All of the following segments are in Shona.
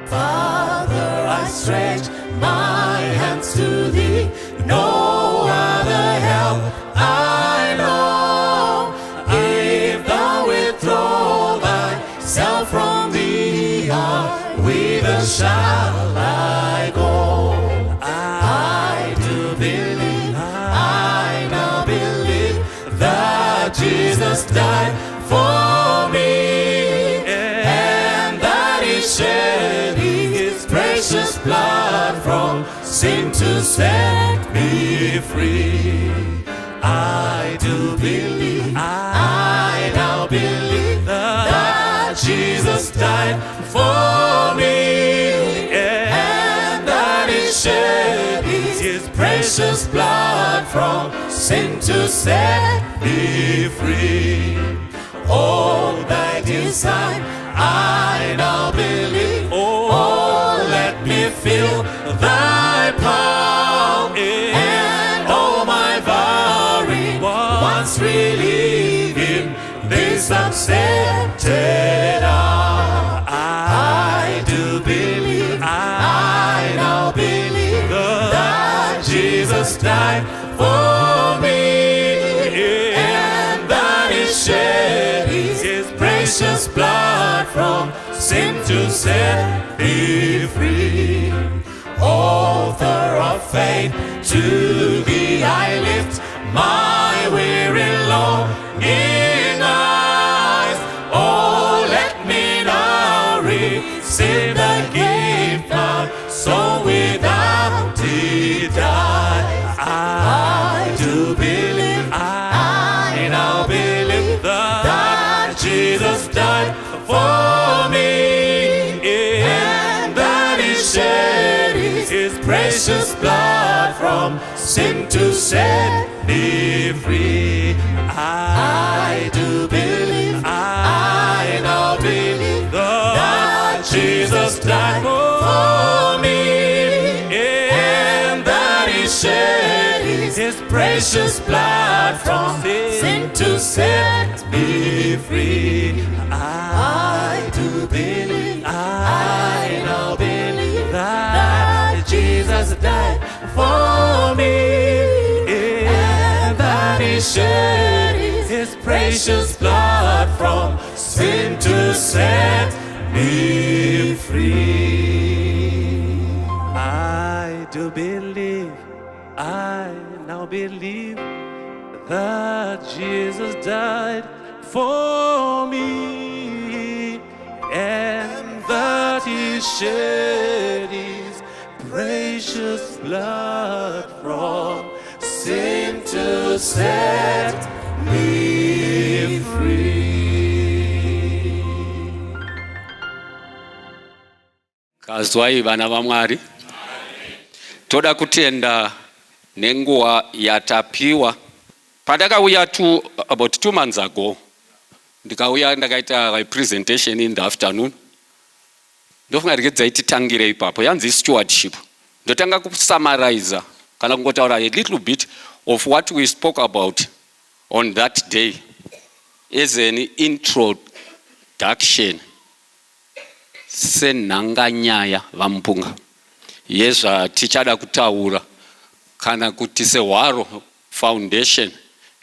Father, I stretch my hands to thee, no other help I know. If thou withdraw thyself from thee, whither shall I go? I do believe, I now believe that Jesus died for me, and that he shed his precious blood from sin to set me free. I do believe, I now believe that Jesus died for me, and that he shed his precious blood from sin to set me free. All thy design I now believe. Oh, let me feel thy power, and all my worry once relieve in this accepted hour. I do believe, I now believe that Jesus died for me, and that he shed his precious blood from sin to set me free. Author of faith, to thee I lift my weary longing eyes. Oh, let me now receive the gift my soul without it die. I do believe, I now believe that Jesus died for me, and that he shed his precious blood from sin to set me free. I do believe, I now believe that Jesus died for me, and that he shed his precious blood from sin to set me free. I do believe, I now believe that Jesus died for me, and that he shed his precious blood from sin to set me free. I do believe, I now believe that Jesus died for me, and that he shed his precious precious blood from sin to set me free. Kazwai vana vaMwari, toda kutenda nenguwa yatapiwa. Pandakauya about 2 months ago, ndikauya ndakaita a presentation in the afternoon. Ndofunga titangire ipapo yanzi stewardship. Ndotanga kusummarize kana kungotaura a little bit of what we spoke about on that day as an introduction. Senhanganyaya vampunga. Yezva tichada kutaura kana kuti sehwaro foundation.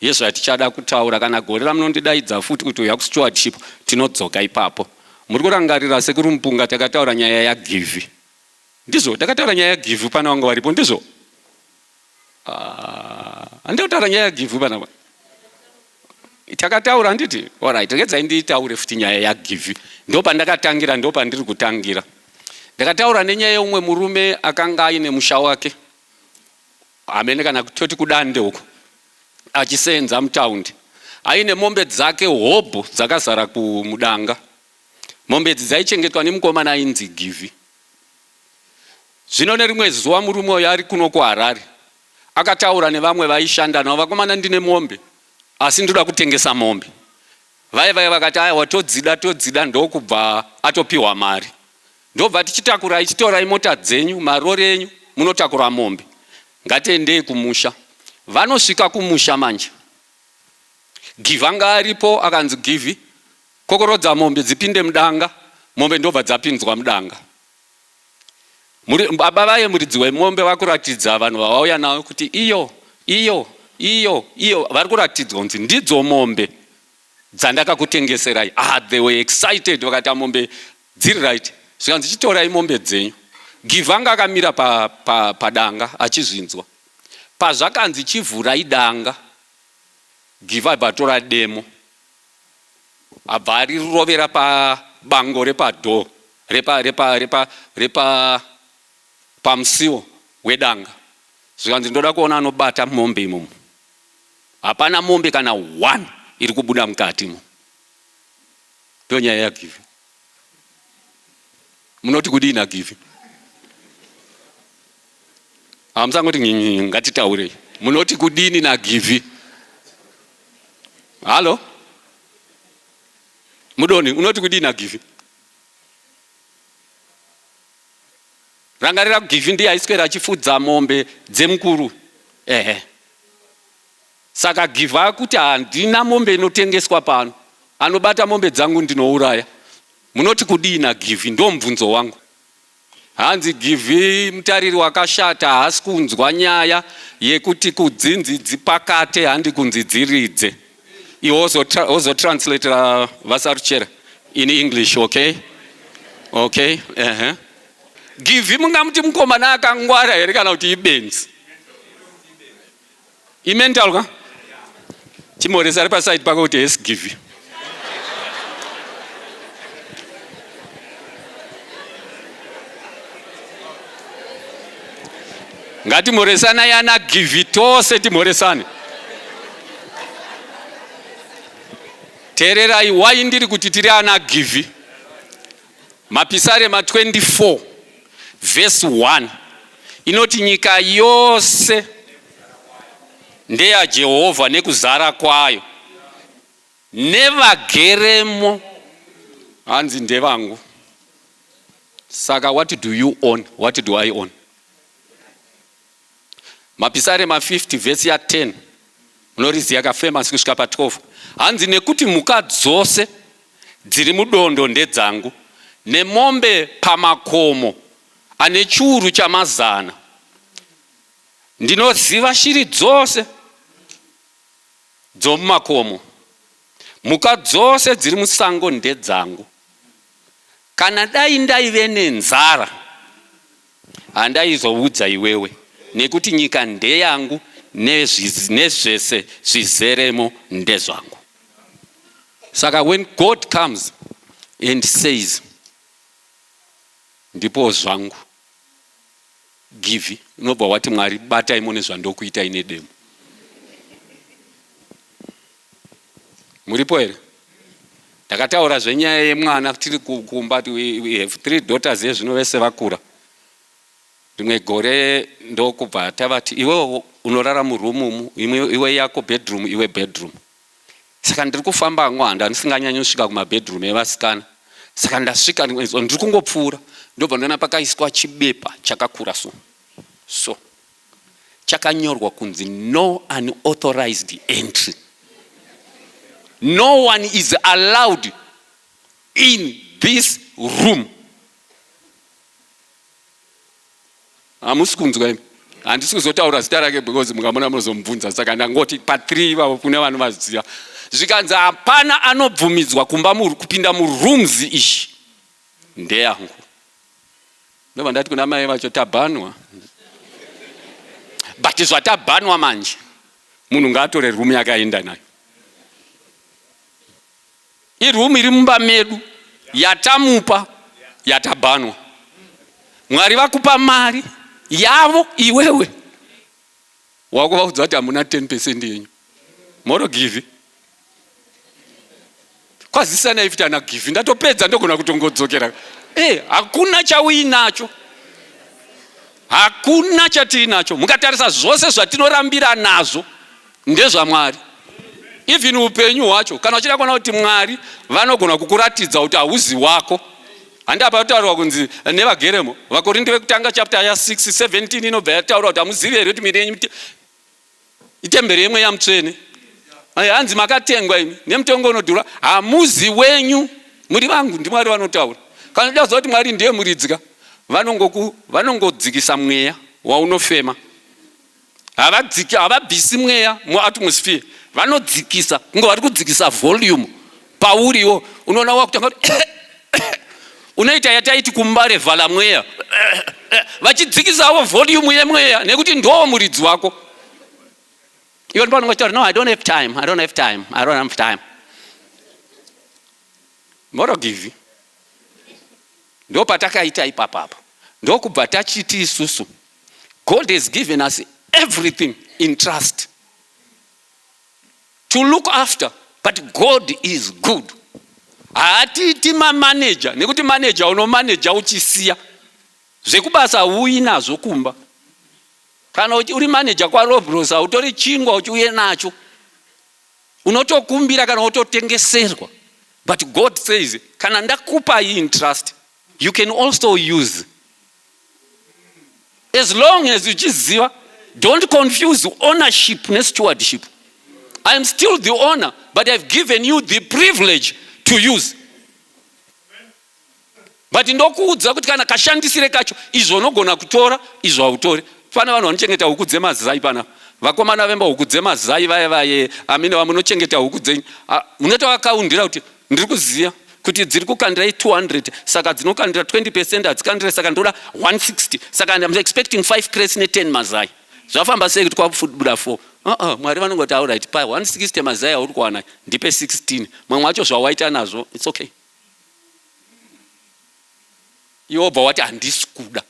Yezva tichada kutaura kana gore ramunondidaidza futi kuti uya kustewardship tinodzoka ipapo. Muri kurangarira sekuri mupunga takataura nyaya yagivi. Ndizvo takataura nyaya yagivi pana wanga varipo ndizvo. Anditaura nyaya yagivi pana. Takataura nditi alright regedzai nditaure futi nyaya yagivi. Ndo pandakatangira ndo pandiri kutangira. Ndakataura nenyaya yomwe murume akanga aine musha wake. Amene kana kutoti kudande uko. Achisenza mutaundi. Aine mombe dzake hobho dzakazara kumudanga. Mombe dzaichengetwa nemukomana ainzi Givi. Zvino nerimwe zuva murume uyo ari kuno kuHarare akataura nevamwe vaishanda navo, vakomana ndine mombe asi ndoda kutengesa mombe. Vai vakati aiwa todzida ndokubva atopiwa mari. Ndobva tichitakura ichitorai mota dzenyu marori enyu munotakura mombe. Ngatiendei kumusha. Vanosvika kumusha manje. Givi anga aripo akanzi Givi kokorodza mombe dzipinde mudanga, mombe ndobva dzapinzwa mudanga. Baba vaye muridzi wemombe vakuratidza vanhu vavauya navo kuti iyo vari kuratidzwa kunzi ndidzo mombe dzandakakutengeserai. They were excited vakati mombe dziri right. Zvikanzi chitorai mombe dzenyu. Givi anga akamira padanga achizvinzwa. Pazvakanzi chivhurai danga, Givi abva atora demo. Abva arirovera pabango repadho pamusiwo wedanga. Zvikanzi ndoda kuona anobata mombe imomo. Hapana mombe kana 1 iri kubuda mukatimo. Ndo nyaya yaGivi. Munoti kudii naGivi? Hamusangoti ngatitaurei. Munoti kudini naGivi? Halo? Mudoni, unoti kudii naGivi? Rangarira Givi ndiye aiswera achifudza mombe dzeMukuru. Saka Givi akuti handina mombe inotengeswa pano. Anobata mombe dzangu ndinouraya. Munoti kudii naGivi? Ndo mubvunzo wangu. Hanzi Givi mutariri wakashata, haasi kunzwa nyaya yekuti kudzinzi dzipakate handi kunzi dziridze. You also translate vasaruchera in English, okay? Okay. Givi mungamuti mukomana akangwara here kana kuti ibenzi? Imental ka? Chimoresa ari paside pako kuti yes Givi. Ngatimoresana yana Givi tose timoresane. Tererai why ndiri kuti tiri ana Givi. Mapisarema 24 verse 1 inoti nyika yose ndeya Jehovha nekuzara kwayo, nevageremo hanzi ndevangu. Saka what do you own? What do I own? Mapisarema 50 verse ya 10 munorizi yakafamous kusvika pa12 hanzi nekuti mhuka dzose dziri mudondo ndedzangu, nemombe pamakomo ane chiuru chamazana. Ndinoziva shiri dzose dzomumakomo, mhuka dzose dziri musango ndedzangu. Kana dai ndaive nenzara handaizoudza iwewe, nekuti nyika ndeyangu nezvese zvizeremo ndezvangu. Saka when God comes and says ndipo zvangu, give unobva wati Mwari batai mune zvandokuita ine demo. Muripo here? Ndakataura zvenyaya yemwana tiri kumba, we have 3 daughters zvino vese vakura. Rimwe gore ndokubva tavati iwe unorara murumu iwe yako bedroom iwe bedroom. Saka ndiri kufamba hangwanda ndisinganyanyi kusvika kumabedroom evasikana. Saka ndasvika ndiri kungopfuura ndobva ndaona pakaiswa chibepa chakakura so chakanyorwa kunzi no unauthorized entry. No one is allowed in this room. Hamusi kunzwa imi. Handisi kuzotaura zita rake because mungamona munozomubvunza. Saka ndangoti pa3 ivavo kune vanhu vaziva. Zvikanzi hapana anobvumidzwa kupinda murooms ishi. Ndeyangu. Ndobva ndati kuna mai vacho tabhanwa. But zvatabhanwa manje munhu ngaatore room yakaenda nayo. Iroom iri mumba medu yatamupa yatabhanwa. Mwari vakupa mari yavo iwewe wakuvaudza kuti hamuna 10% yenyu moro give kwazisana ifiti ana give ndatopedza ndogona kutongodzokera. Hakuna chauinacho, hakuna chatiinacho. Mukatarisa zvose zvatinorambira nazvo ndezvaMwari. Even upenyu hwacho kana uchida kuona kuti Mwari vanogona kukuratidza kuti hauzi wako. Handapa kutaurwa kunzi nevageremo Vakorinde vekutanga chapter ya 6:17 inobva yataura kuti hamuzivi here kuti miri itemberi yemwe yamutsvene. Hanzi makatengwa imi nemutengo unodhura, hamuzi wenyu, muri vangu. NdiMwari vanotaura. Kana uchida kuziva kuti Mwari ndiye muridzika, vanongodzikisa mweya waunofema. Havabvisi mweya muatmosphere, vanodzikisa kunge vari kudzikisa volume pauriwo. Unoona wakutanga kuti unoita yataiti kumbare vhala mweya vachidzikisawo volume yemweya nekuti ndo muridzi wako. Ivo ndipo vanongoti no, I don't have time. Moro give. Ndo patakaita ipapapo. Ndo kubva tachiti isusu God has given us everything in trust to look after, but God is good. Hatiti manager nekuti manager unomanager uchisiya zvekubasa uinazo kumba. Kana uri manager kwa Robros utori chingwa uchiuye nacho unotokumbira kana utotengeserwa. But God says kana ndakupa in trust you can also use, as long as uchiziva. Don't confuse ownership and stewardship. I am still the owner, but I've given you the privilege to use. But ndokuudza kuti kana kashandisire kacho izvo unogona kutora izvo hautori. Pana vanhu vanochengeta huku dzemazai pana. Vakomana vemba huku dzemazai vaye amene vamunochengeta huku dzenyu. Munotowakaundira kuti ndiri kuziva kuti dziri kukandira 200 saka dzinokandira 20% hadzikandira saka ndoda 160 saka I'm expecting 5 crates ne10 mazai. Zvafamba sei kuti kwabuda 4? Mwari vanongoti alright pa 160 mazai auri kuwana ndipe 16. Mamwe wacho zvawaita nazvo it's okay. Iwo bva wati handisi kuda.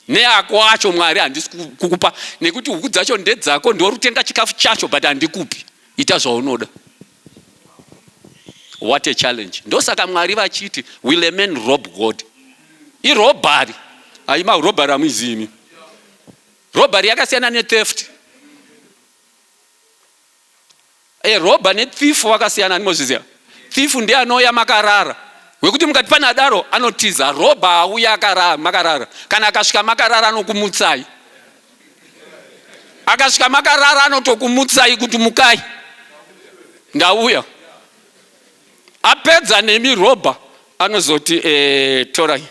Neako wacho Mwari handisi kukupa nekuti huku dzacho ndedzako ndorutenga chikafu chacho but handikupi. Ita zvaunoda. What a challenge. Ndosaka Mwari vachiti will a man rob God? Irobhari. Haima robhari amuzimi. Robhari yakasiyana netheft. Robha nethief wakasiyana nimozviziva. Thief ndiye anouya makarara. Wekuti mukati pana daro anotiza robha auya makarara. Kana akasvika makarara anokumutsai. Akasvika makarara anotokumutsai kuti mukai. Ndauya. Apedza nemi robha anozoti torai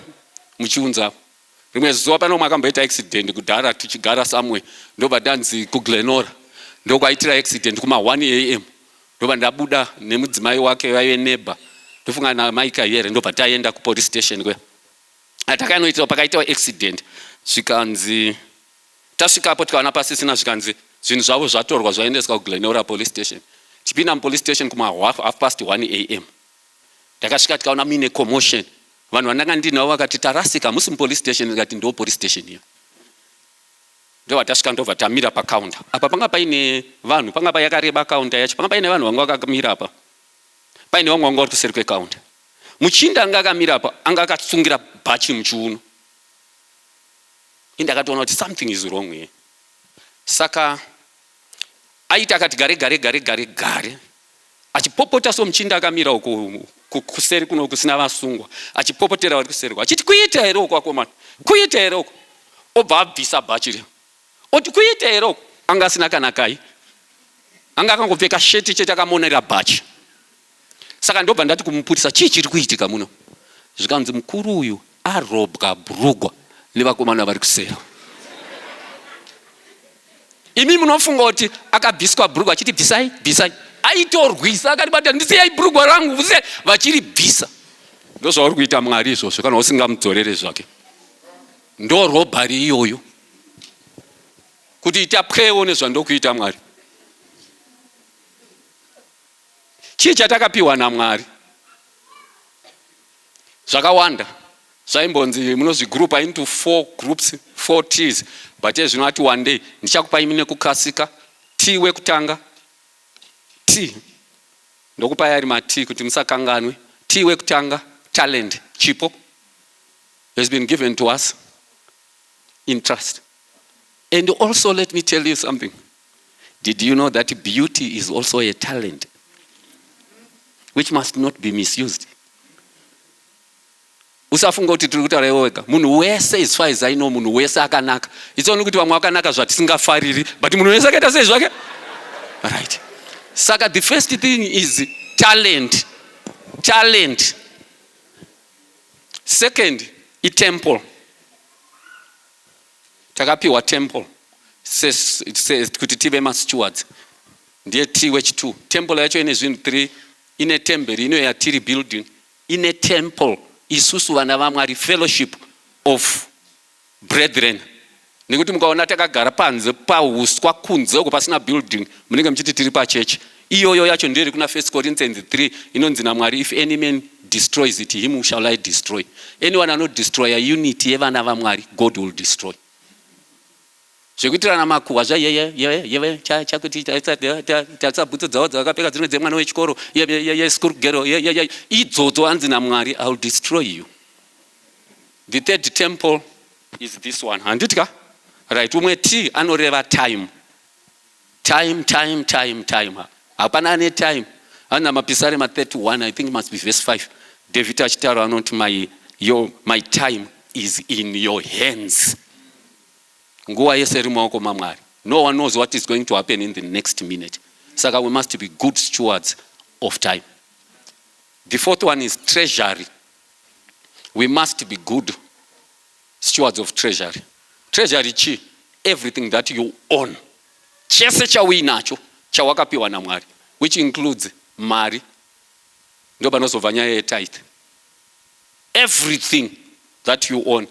muchiunza. Rimwe zuva pano makamboita accident kudhara tichigara somewhere. Ndobva ndanzi kuGlenora. Ndokwaitira accident kuma 1 AM. Ndobva ndabuda nemudzimai wake vaive neighbor. Ndofunga na Mike here ndobva taenda ku police station kwe. Atakanoita pakaita accident. Zvikanzi tasvikapo tikaona pasisina zvikanzi zvinhu zvavo zvatorwa zvaendeswa kuGlenora police station. Tipinda police station kuma 1:30 AM. Takasvika tikaona mine commotion. vanhu vandanga ndinavo vakati tarasika musi police station, ndikati ndo police station iyo. Ndo vatasvika ndobva tamira pakaunda. Apa panga paine vanhu, panga yakareba kaunda yacho, panga paine vanhu vanga vakamira apa. Paine vamwe vanga vari kuseri kwekaunda. Muchinda anga akamira apa anga akatsungira bhachi muchiuno. Indakatoona kuti something is wrong here. Saka aita akati gare achipopota somuchinda akamira uko kuseri kuno kusina vasungwa, achipopotera vari kuseri kwa achiti kuita here uko akomana, kuita here uko. Obva abvisa bhachi riya oti kuita here uko. Anga asina kana kai, anga akangopfeka sheti chete akamonera bhachi. Saka ndobva ndati kumupurisa, chii chiri kuitika muno? Zvikanzi mukuru uyu arobwa bhurugwa nevakomana vari kuseri. Imi munofunga kuti akabviswa bhurugwa achiti bvisai. Aitorwisa akaribata, ndisiyai bhurugwa rangu, vachiri bvisa. Ndo zvauri kuita Mwari izvozvo kana usingamudzorere zvake. Ndo robhari iyoyo. Kuti itapwewo nezvandokuita Mwari. Chii chatakapiwa naMwari? Zvakawanda. Zvaimbonzi munozvigrupa into 4 groups, 4 T's. But zvino ati one day ndichakupai mine kukasika. T wekutanga. T. Ndokupai ari ma-T kuti musakanganwe. T wekutanga, talent, chipo, has been given to us in trust. And also let me tell you something. Did you know that beauty is also a talent which must not be misused? Usafunga kuti tiri kutaura iwe wega. Munhu wese, as far as I know, munhu wese akanaka. Itsoona kuti vamwe vakanaka zvatisingafariri, but munhu wese akaita sei zvake? Right. Saka the first thing is talent. Talent. Second, temple. Takapiwa temple. It says kuti tive ma-stewards. Ndiye T wechi2. Temple yacho ine zvinhu 3. Ine temberi ino yatiri building. Ine temple. Isusu vana vaMwari, fellowship of brethren. Nekuti mukaona takagara panze pauswa kunze uko pasina building, munenge muchiti tiri pachechi. Iyoyo yacho ndiyo iri kuna 1 Corinthians 3 inonzi naMwari, if any man destroys it, him shall I destroy. Anyone not destroy a unity yevana vaMwari, God will destroy. Zvekuitirana makuhwa chakuti tatsa bhutsu dzavo dzakapfeka dzimwe dzemwana wechikoro, school girl, idzodzo anzi naMwari, I will destroy you. The third temple is this one. Handitya? Right, umwe T anoreva time. Time. Hapana ane time. Ana mapisare ma 31, I think it must be verse 5. David achitaura anoti my time is in your hands. Nguva yese iri mumaoko maMwari. No one knows what is going to happen in the next minute. Saka we must be good stewards of time. The fourth one is treasury. We must be good stewards of treasury. Treasury chi, everything that you own. Chese chawinacho chawakapiwa naMwari, which includes mari. Ndo panozobva nyaya yetithe. Everything that you own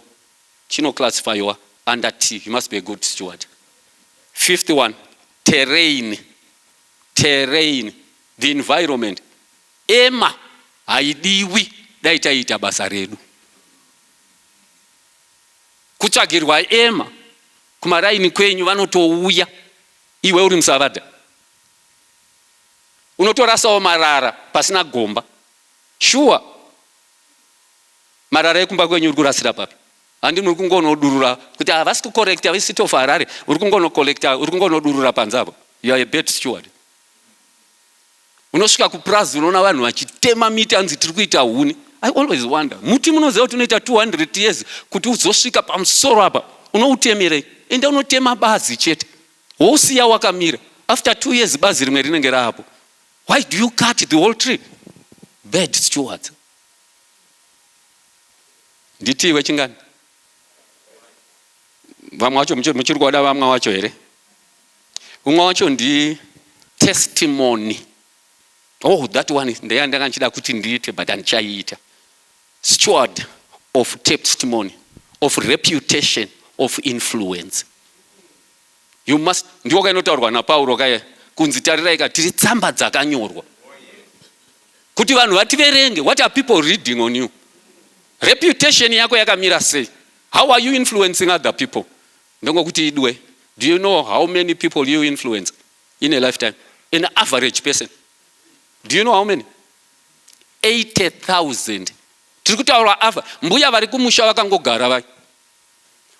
chino classify under T. You must be a good steward. Fifth one, terrain, the environment. Ema haidiwi daitaita basa redu. Kutsvagirwa ema kumaraini kwenyu vanotouya iwe uri musavadha. Unotorasawo marara pasina gomba. Sure. Marara ekumba kwenyu uri kurasira papi? Handi muri kungonodurura kuti havasi kukorekta visito Harare, uri kungonokorekta, uri kungonodurura panzapo. You are a bad steward. Unosvika kuprazi unoona vanhu vachitema miti anzi tiri kuita huni. I always wonder, muti munoziva kuti unoita 200 years kuti uzosvika pamusoro apa, unoutemerei? Enda unotema bazi chete. Wosiya wakamira. After 2 years bazi rimwe rinenge rapo. Why do you cut the whole tree? Bad stewards. Nditi wechingani? Vamwe wacho muchiri kuwada vamwe wacho here? Umwe wacho ndi testimony. Oh, that one is ndeya ndakanchida kuti ndiite but andichaita. Steward of testimony, of reputation, of influence. You must, ndiwo kainotaurwa naPauro kaya, kunzi tarirai tiri tsamba dzakanyorwa. Kuti vanhu vativerenge, what are people reading on you? Reputation yako yakamira sei? How are you influencing other people? Ndongokuti idwe. Do you know how many people you influence in a lifetime? An average person. Do you know how many? 80,000. Tirikutaura ava mbuya vari kumusha vakangogara vai.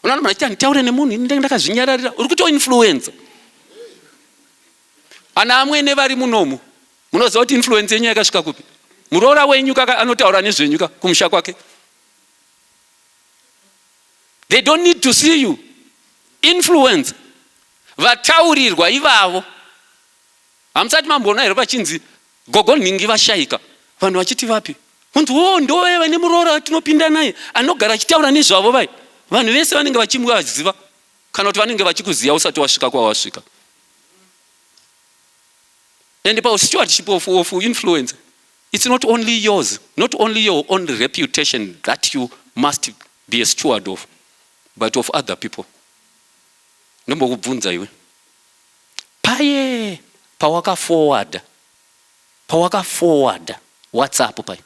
Unaona machani taure nemunhu ndakazvinyararira uri kuto influence. Ana amwene vari munomu. Munoziva kuti influence yenyu yakasvika kupi? Muroora wenyu anotaura nezvenyuka kumusha kwake. They don't need to see you. Influence. Vataurirwa ivavo. Hamusati mamboona here pachinzi gogonhingi vashaika. Vanhu vachiti vapi? Munhu ndowewe nemuroora watinopinda naye anogara achitaura nezvavo vai. Vanhu vese vanenge vachimuziva kana kuti vanenge vachikuziva usati wasvika kwawasvika. And about stewardship of influence, it's not only yours, not only your own reputation that you must be a steward of, but of other people. Nombokubvunza iwe. Paye pawaka forward WhatsApp pai.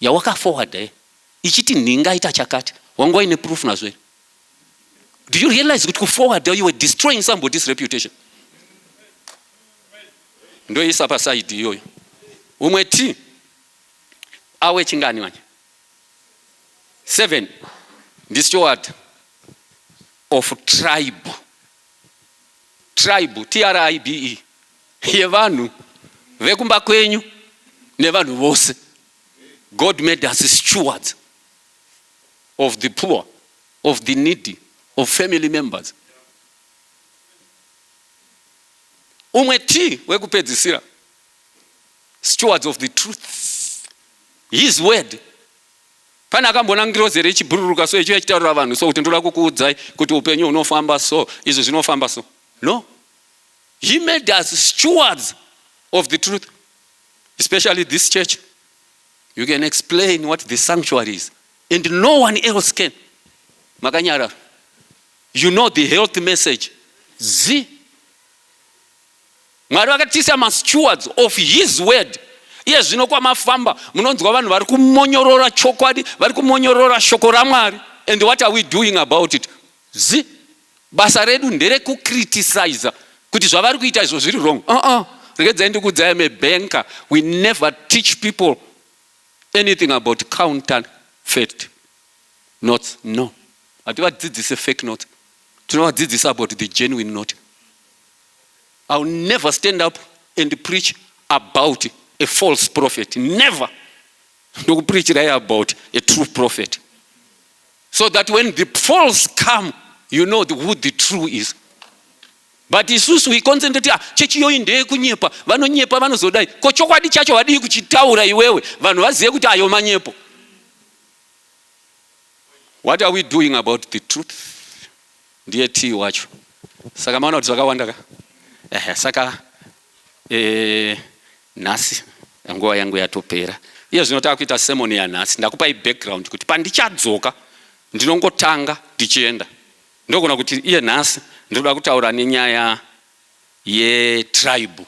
Yawaka forward ichiti ninga ita chakati. Wangoa ine proof nazwe. Do you realize that forward you were destroying somebody's reputation? Ndo isa pa side yoyo. Umwe ti awe chingani wanje. 7. The steward of tribe. Tribe, TRIBE. Yevanhu vekumba kwenyu nevanhu vose. God made us stewards of the poor, of the needy, of family members. Umwe ti wekupedzisira. Stewards of the truth. His word. Pana akambona ngirozi rechibururuka so icho chitaurira vanhu so kuti ndoda kukuudzai kuti upenyu unofamba so izvo zvinofamba so. No. He made us stewards of the truth. Especially this church. You can explain what the sanctuary is. And no one else can. Makanyara. You know the health message. Mwari vakatisa ma stewards of his word. Iye zvinokwa mafamba munonzwa vanhu vari kumonyorora chokwadi, vari kumonyorora shoko raMwari. And what are we doing about it? Basa redu ndere kukriticize kuti zvavari kuita izvo zviri wrong. Regedzai ndikudzai I'm a banker. We never teach people anything about counterfeit notes. No. Hativadzidzise fake notes. Tinovadzidzisa about the genuine note. I will never stand up and preach about a false prophet. Never. No preach about a true prophet. So that when the false come, you know who the true is. But isusu we concentrate chechi yo inde kunyepa vanonyepa vanozodai ko chokwadi chacho vadii kuchitaura iwewe vanhu vaziye kuti ayo manyepo. What are we doing about the truth? Ndiye ti wacho. Saka maana kuti zvakawanda ka. Saka nhasi nguva yangu yatopera. Iye zvinotaka kuita sermon yanhasi ndakupa background kuti pandichadzoka ndinongotanga ndichienda. Ndogona kuti iye nhasi ndoda kutaura nenyaya yetribe.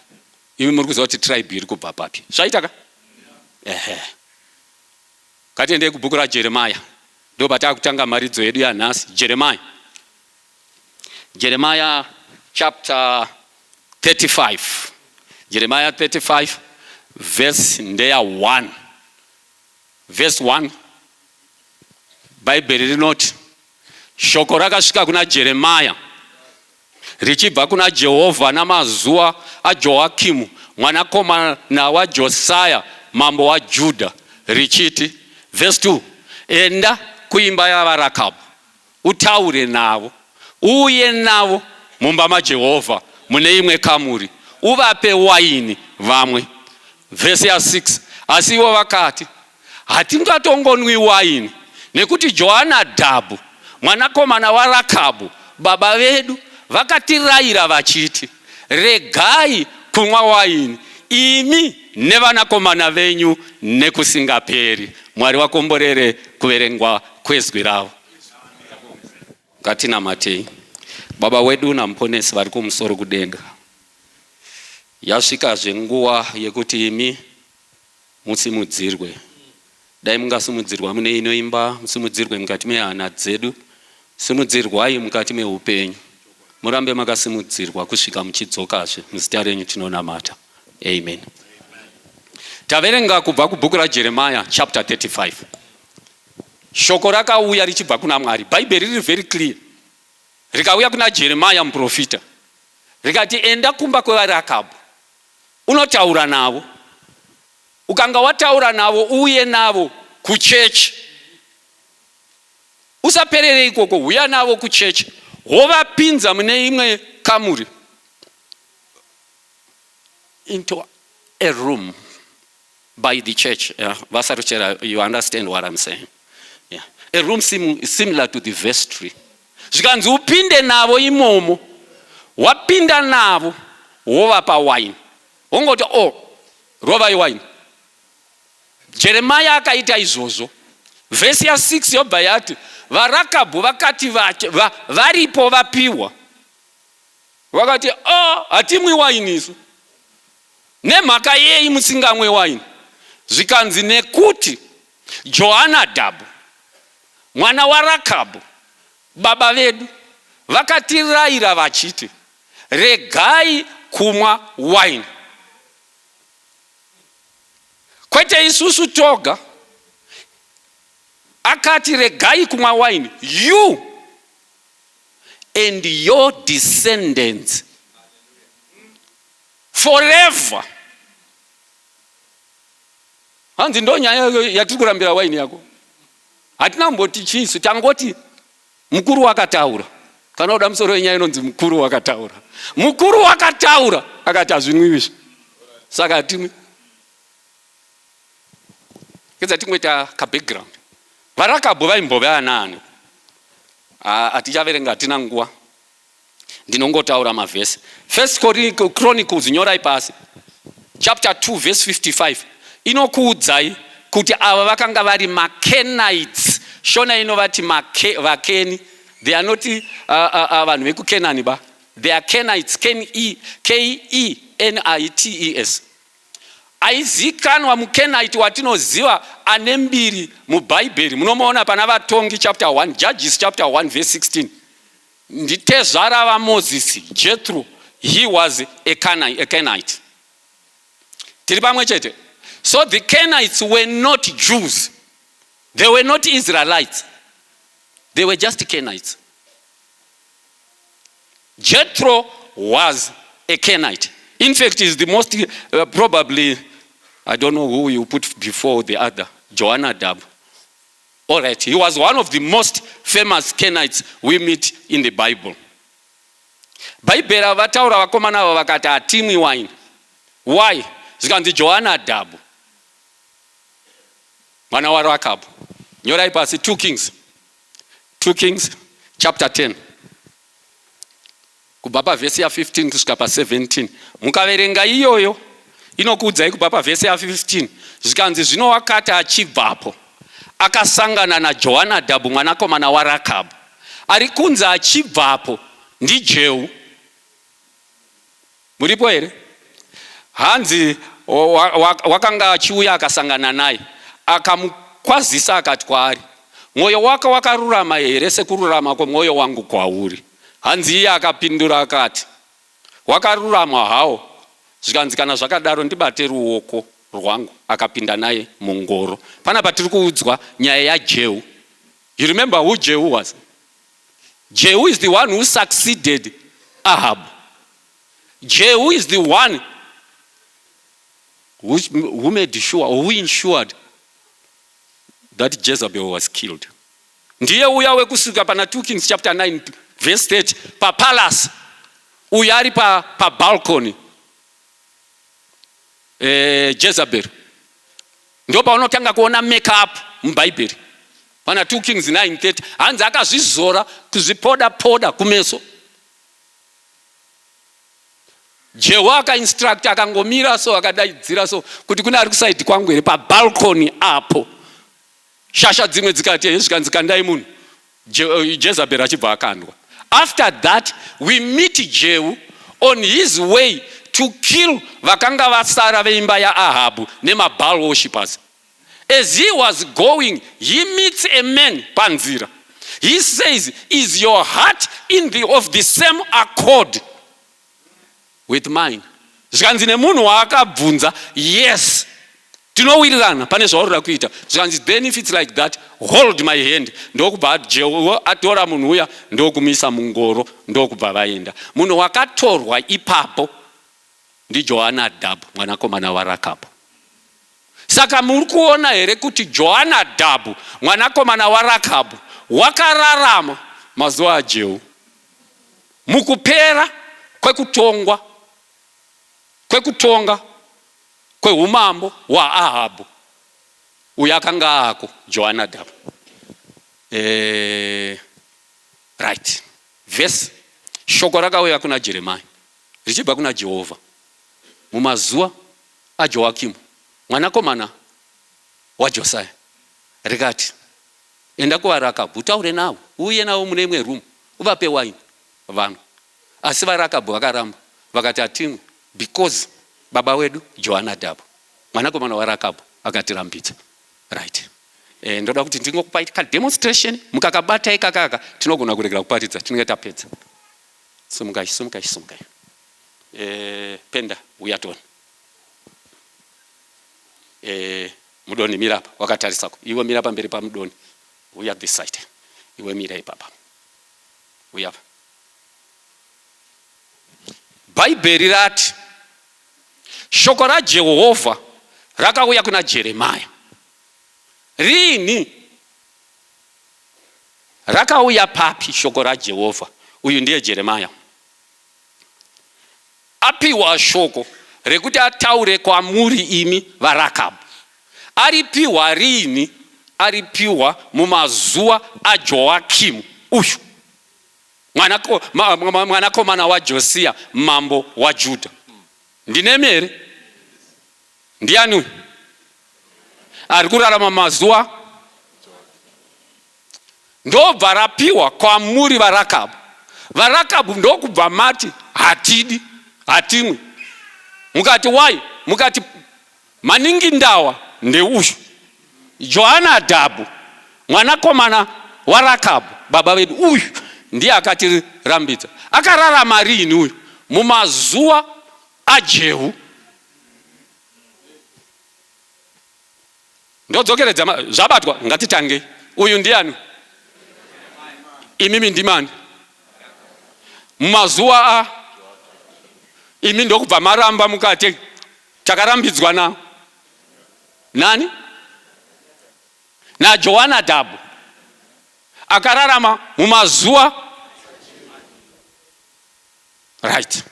Imi muri kuziva kuti tribe iri kubva papi. Zvaitaka? Ngatiende kubhuku raJeremiah. Ndo pataka kutanga maridzo yedu yanhasi. Jeremiah chapter 35. Jeremiah 35 verse ndeya 1. Verse 1. Bible rinoti shoko rakasvika kuna Jeremiah richibva kuna Jehovha namazuva aJoakimu mwanakomana waJosiah mambo waJudha richiti. Verse 2. Enda kuimba yavaRekabu utaure navo, uye navo mumba maJehovha mune imwe kamuri, uvape waini vamwe. Verse 6. Asi ivo vakati hatingatongonwi waini nekuti Johanadhabhu mwanakomana waRekabu baba vedu vakatirayira vachiti regai kumwa waini imi nevanakomana venyu nekusingaperi. Mwari wakomborere kuverengwa kwezwi ravo. Ngatinamatei. Baba wedu na mponesi vari kumusoro kudenga, yasvika zvenguva yekuti imi musimudzirwe dai mungasimudzirwa mune inoimba, musimudzirwe mukati mehana dzedu, simudzirwai mukati meupenyu. Murambe makasimudzirwa kusvika muchidzokazve muzita renyu tinonamata. Amen. Taverenga kubva kubhuku raJeremiah chapter 35. Shoko rakauya richibva kuna Mwari. Bhaibheri riri very clear. Rikauya kuna Jeremiah muprofita. Rikati enda kumba kwevaRakabhu. Unotaura navo. Ukanga wataura navo uye navo kuchechi. Usaperere ikoko, uya navo kuchechi. Wovapinza mune imwe kamuri. Into a room by the church. Vasaruchera, you understand what I'm saying? Yeah. A room similar to the vestry. Zvikanzi upinde navo imomo. Wapinda navo, wovapa wine. Wongoti, rovai wine. Jeremiah akaita izvozvo. Vhesi ya 6 yobva yati, vaRakabhu vakati varipo vapiwa. Vakati, hatimwi waini isu. Nemhaka yei musingamwe waini? Zvikanzi nekuti Jonadhabhu mwana waRakabhu baba vedu vakatirayira vachiti, regai kumwa waini. Kwete isusu toga. Akati regai kumwa waini, you and your descendants forever. Hanzi ndo nyaya yatiri kurambira waini yako. Hatina mboti chisu, tangoti Mukuru akataura. Kana uda musoro wenyaya inonzi Mukuru wakataura. Mukuru wakataura akati hazvinwi izvi. Saka timwe. Kedza timweta ka background. VaRakabhu vaimbova anani. Atichaverenga hatina nguva. Ndinongotaura mavhesi. First Chronicles nyorai pasi. Chapter 2 verse 55. Inokuudzai kuti ava vakanga vari maKenites. Shona inovati vakeni. They are not vanhu vekuKenani ba. They are Kenites. K-E-N-I-T-E-S. Aizikanwa muKenite watinoziva ane mbiri mubhaibheri. Munomaona pana vatongi chapter 1, Judges chapter 1 verse 16. Nditezvara vaMozisi, Jethro, he was a Kenite. Tiri pamwe chete. So the Kenites were not Jews. They were not Israelites. They were just Kenites. Jethro was a Kenite. In fact, he's the most probably, I don't know who you put before the other, Jonadhabhu. All right, he was one of the most famous Kenites we meet in the Bible. Bhaibheri vataura vakomana ava vakati hatimwi wine. Why? Zvikanzi Jonadhabhu mwana waRakabhu. Nyorai pasi 2 Kings chapter 10. Kubva pavhesi ya 15 kusvika pa17. Mukaverenga iyoyo inokuudzai kubva pavhesi ya 15. Zvikanzi zvino wakati achibvapo akasangana naJonadhabhu mwanakomana waRakabhu. Ari kunzi achibvapo ndiJehu. Muripo here? Hanzi wakanga achiuya akasangana naye. Akamukwazisa akati kwaari, mwoyo wako wakarurama here sekururama kwemwoyo wangu kwauri. Hanzi iye akapindura akati, wakarurama hawo. Zvikanzi kana zvakadaro ndibate ruoko rwangu. Akapinda naye mungoro. Pana patiri kuudzwa nyaya yaJehu. You remember who Jehu was? Jehu is the one who succeeded Ahab. Jehu is the one who made sure, or who ensured that Jezebel was killed. Ndiye uya wekusvika pana 2 Kings chapter 9 verse 30 pa palace. Uyari pa balcony. Jezebel. Ndio paunotanga kuona makeup mBhaibheri. Pana 2 Kings 9:30 hanzi akazvizora kuzvipoda kumeso. Jehu akainstruct akangomira so akadaidzira so kuti kuna ari kusaidi kwangu here pa balcony apo. Shasha dzimwe dzikati zvikanzi kandai munhu. Jezebel achibva akandwa. After that we meet Jehu on his way to kill vakanga vasara veimba yaAhabu nemaBaal worshippers. As he was going, he meets a man panzira. He says, is your heart of the same accord with mine? Zvikanzi nemunhu waakabvunza, yes, tinowirirana pane zvaurira kuita. Zvikanzi then if it's like that, hold my hand. Ndokubva Jehovha atora munhu uya ndokumisa mungoro, ndokubva vaenda. Munhu wakatorwa ipapo ndiJohanadhabhu mwanakomana waRakabhu. Saka muri kuona here kuti Johanadhabhu mwanakomana waRakabhu wakararama mazuva aJehu mukupera kwekutonga kweumambo hwaAhabhu. Uyo akanga ako Johanadhabhu. Right. Verse. Shoko rakauya kuna Jeremiah richibva kuna Jehovha mumazuva aJoakimu mwanakomana waJosiah, rikati, enda kuvaRakabhu utaure navo, uye navo mune imwe room, uvape waini vanhu. Asi vaRakabhu vakaramba vakati hatimwe, because baba wedu Johanadhabhu mwanakomana waRakabhu akatirambidza. Right. Ndoda kuti ndingokupai demonstration, mukakabata ikakaka tinogona kuregera kuparidza, tinenge tapedza. Sumukai. Penda uyatona. Mudoni mirapa wakatarisako. Iwe mirapa mberi pa mudoni. Uya this side. Iwe mira ipapa. Uya. Bhaibheri rati shoko raJehovha rakauya kuna Jeremiah. Rini rakauya papi shoko raJehovha? Uyu ndiye Jeremiah. Apiwa shoko rekuti ataure kwamuri imi vaRakabhu. Aripiwa rini? Aripiwa mumazuva aJoakimu uyu mwanakomana waJosia mambo waJudha. Ndinemere? Ndiani uyu ari kurarama mazuva? Ndobva rapiwa kwamuri vaRakabhu. VaRakabhu ndokubva mati hatidi, hatimwe. Mukati why? Mukati maningi ndawa ndeuyu Johanadhabhu mwanakomana waRakabhu baba vedu uyu ndiye akatirambidza. Akararama rini uyu? Mumazuva aJehu. Ndodzokeredza zvabatwa, ngatitange. Uyu ndiani? Imimi ndimani? Mumazuva imi ndokubva maramba mukati takarambidzwa na nani? Na Johanadhabhu akararama mumazuva. Right.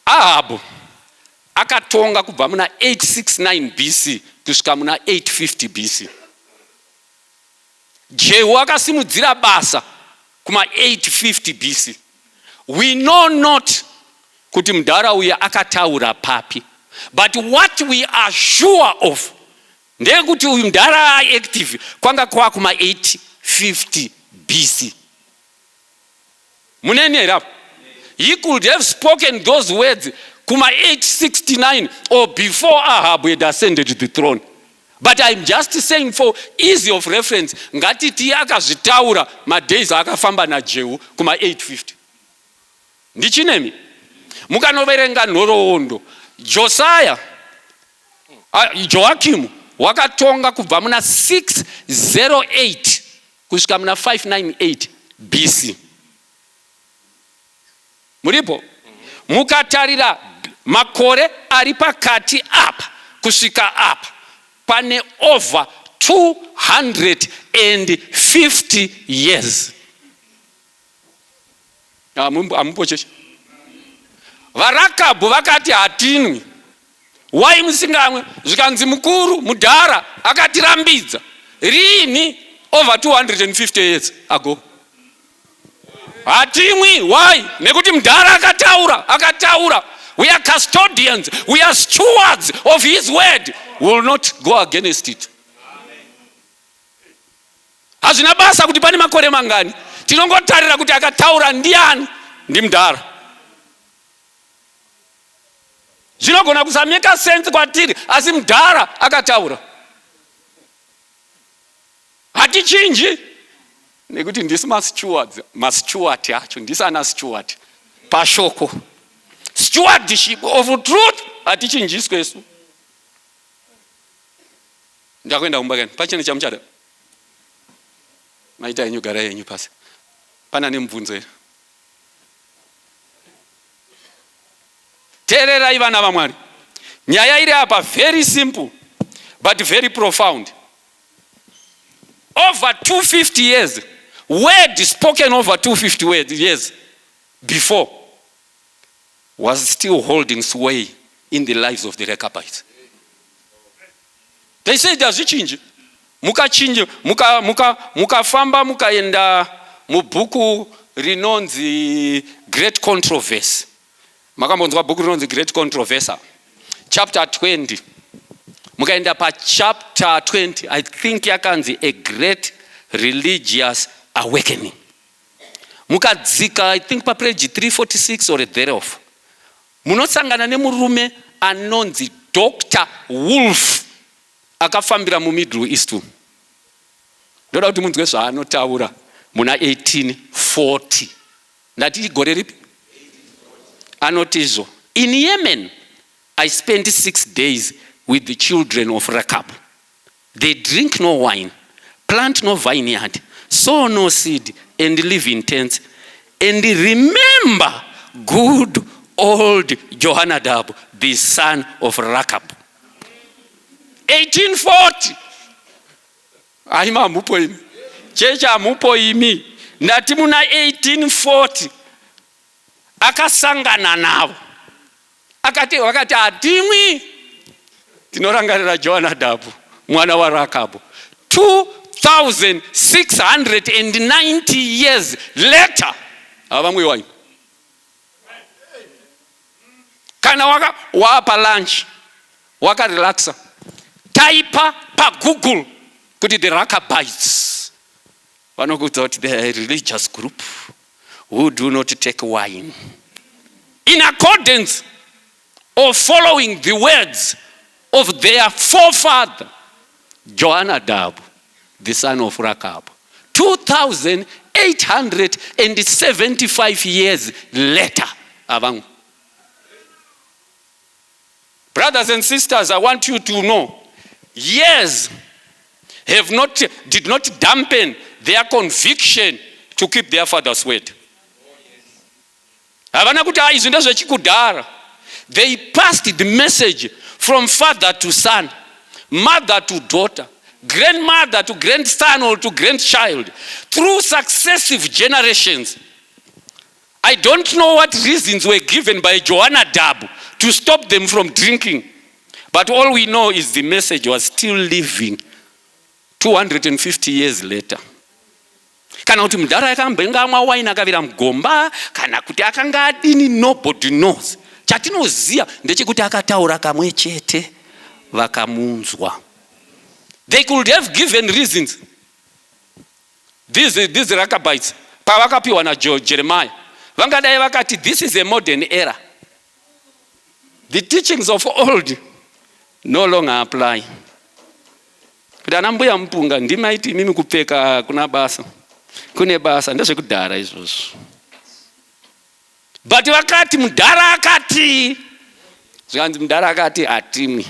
Ahabhu akatonga kubva muna 869 BC kusvika muna 850 BC. Jehu akasimudzira basa kuma 850 BC. We know not kuti mudhara uya akataura papi, but what we are sure of ndekuti uyu mudhara active kwanga kwa kuma 850 BC. Muneni here? He could have spoken those words kuma 869 or before Ahab had ascended to the throne. But I'm just saying for ease of reference, ngatiti akazvitaura madays akafamba naJehu kuma 850. Ndichinemi? Mukanoverenga nhoroondo, Joakimu wakatonga kubva muna 608 kusvika muna 598 BC. Muripo? Mukatarira makore ari pakati apa kusvika apa pane over 250 years. Amupocheche. VaRakabhu vakati hatinwi. Why musingamwe? Zvikanzi Mukuru mudhara akatirambidza. Rini? Over 250 years ago. Hatimwi. Why? Nekuti mudhara akataura. We are custodians. We are stewards of his word. We will not go against it. Hazvina basa kuti pane makore mangani. Tinongotarira kuti akataura ndiani? Ndi mudhara. Zvinogona kusameka sense kwatiri, asi Mudhara akataura. Hatichinji nekuti ndisi ma-steward yacho, ndisi ana steward pashoko. Stewardship of truth hatichinjiswe isu. Ndakwenda kumba kani pachine chamuchada maita yenyu gara yenyu pasi pana nemubvunzo here. Teererai vana vaMwari, nyaya iri apa very simple but very profound. Over 250 years, word spoken over 250 years before was still holding sway in the lives of the Rechabites. They said hazvichinji. Mukafamba mukaenda mubhuku rinonzi Great Controversy. Makambonzwa bhuku rinonzi Great Controversy. Chapter 20. Mukaenda pa chapter 20, I think yakanzi a great religious awakening. Mukadzika, I think pa page 346 or thereof. Munosangana nemurume anonzi Dr. Wolf. Akafambira mu Middle East. Ndoda kuti munzwe zvaanotaura muna 1840. Ndati gore ripi? Anotizvo. In Yemen, I spent 6 days with the children of Rechab. They drink no wine, plant no vineyard, sow no seed, and live in tents. And remember good old Jonadab, the son of Rechab. 1840. Aima mupo imi. Checha mupo imi. Ndati muna 1840. Akasangana navo. Wakati atimwi. Tinorangarira Jonadab, mwana wa Rechab. 2,690 years later. Avamwe wai. Kana wapa lunch. Waka relaxa. Type pa Google kuti the Rechabites. Vanokuti kuti they are a religious group who do not take wine. In accordance of following the words of their forefather, Jonadab, the son of Rechab. 2,875 years later. Brothers and sisters, I want you to know, years did not dampen their conviction to keep their father's word. They passed the message from father to son, mother to daughter, grandmother to grandson or to grandchild, through successive generations. I don't know what reasons were given by Jonadab to stop them from drinking. But all we know is the message was still living 250 years later. Kana kuti Mudhara yakambenga amwa wine akavira mugomba, kana kuti akanga adini, nobody knows. Chatinoziya ndechekuti akataura kamwe chete vakamunzwa. They could have given reasons. These Rechabites, pavakapiwa na Jeremiah, vangadai vakati this is a modern era. The teachings of old no longer apply. Kuti anambuya mpunga ndimaiti mimi kupfeka kuna basa. Kune basa ndezvekudhara izvozvo. But vakati Mudhara akati, zvanzi Mudhara akati atimwi.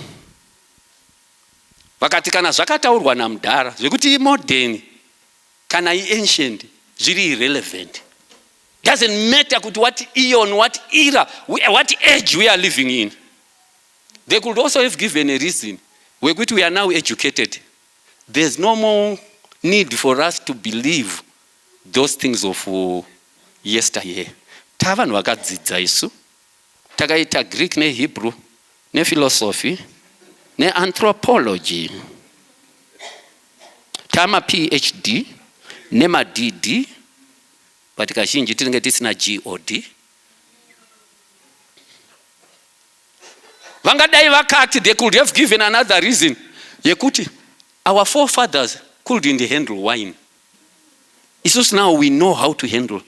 Vakati kana zvakataurwa naMudhara zvekuti modern kana ancient zviri irrelevant. Doesn't matter kuti what eon, what era, what age we are living in. They could also have given a reason. We are now educated. There's no more need for us to believe those things of yesteryear. Tavanhu vakadzidza isu. Takaita Greek ne Hebrew, ne philosophy, ne anthropology. Tama PhD, ne ma DD, but kazhinji tinenge tisina GOD. Vangadai vakati, they could have given another reason. Yekuti, our forefathers couldn't handle wine. Isus now we know how to handle.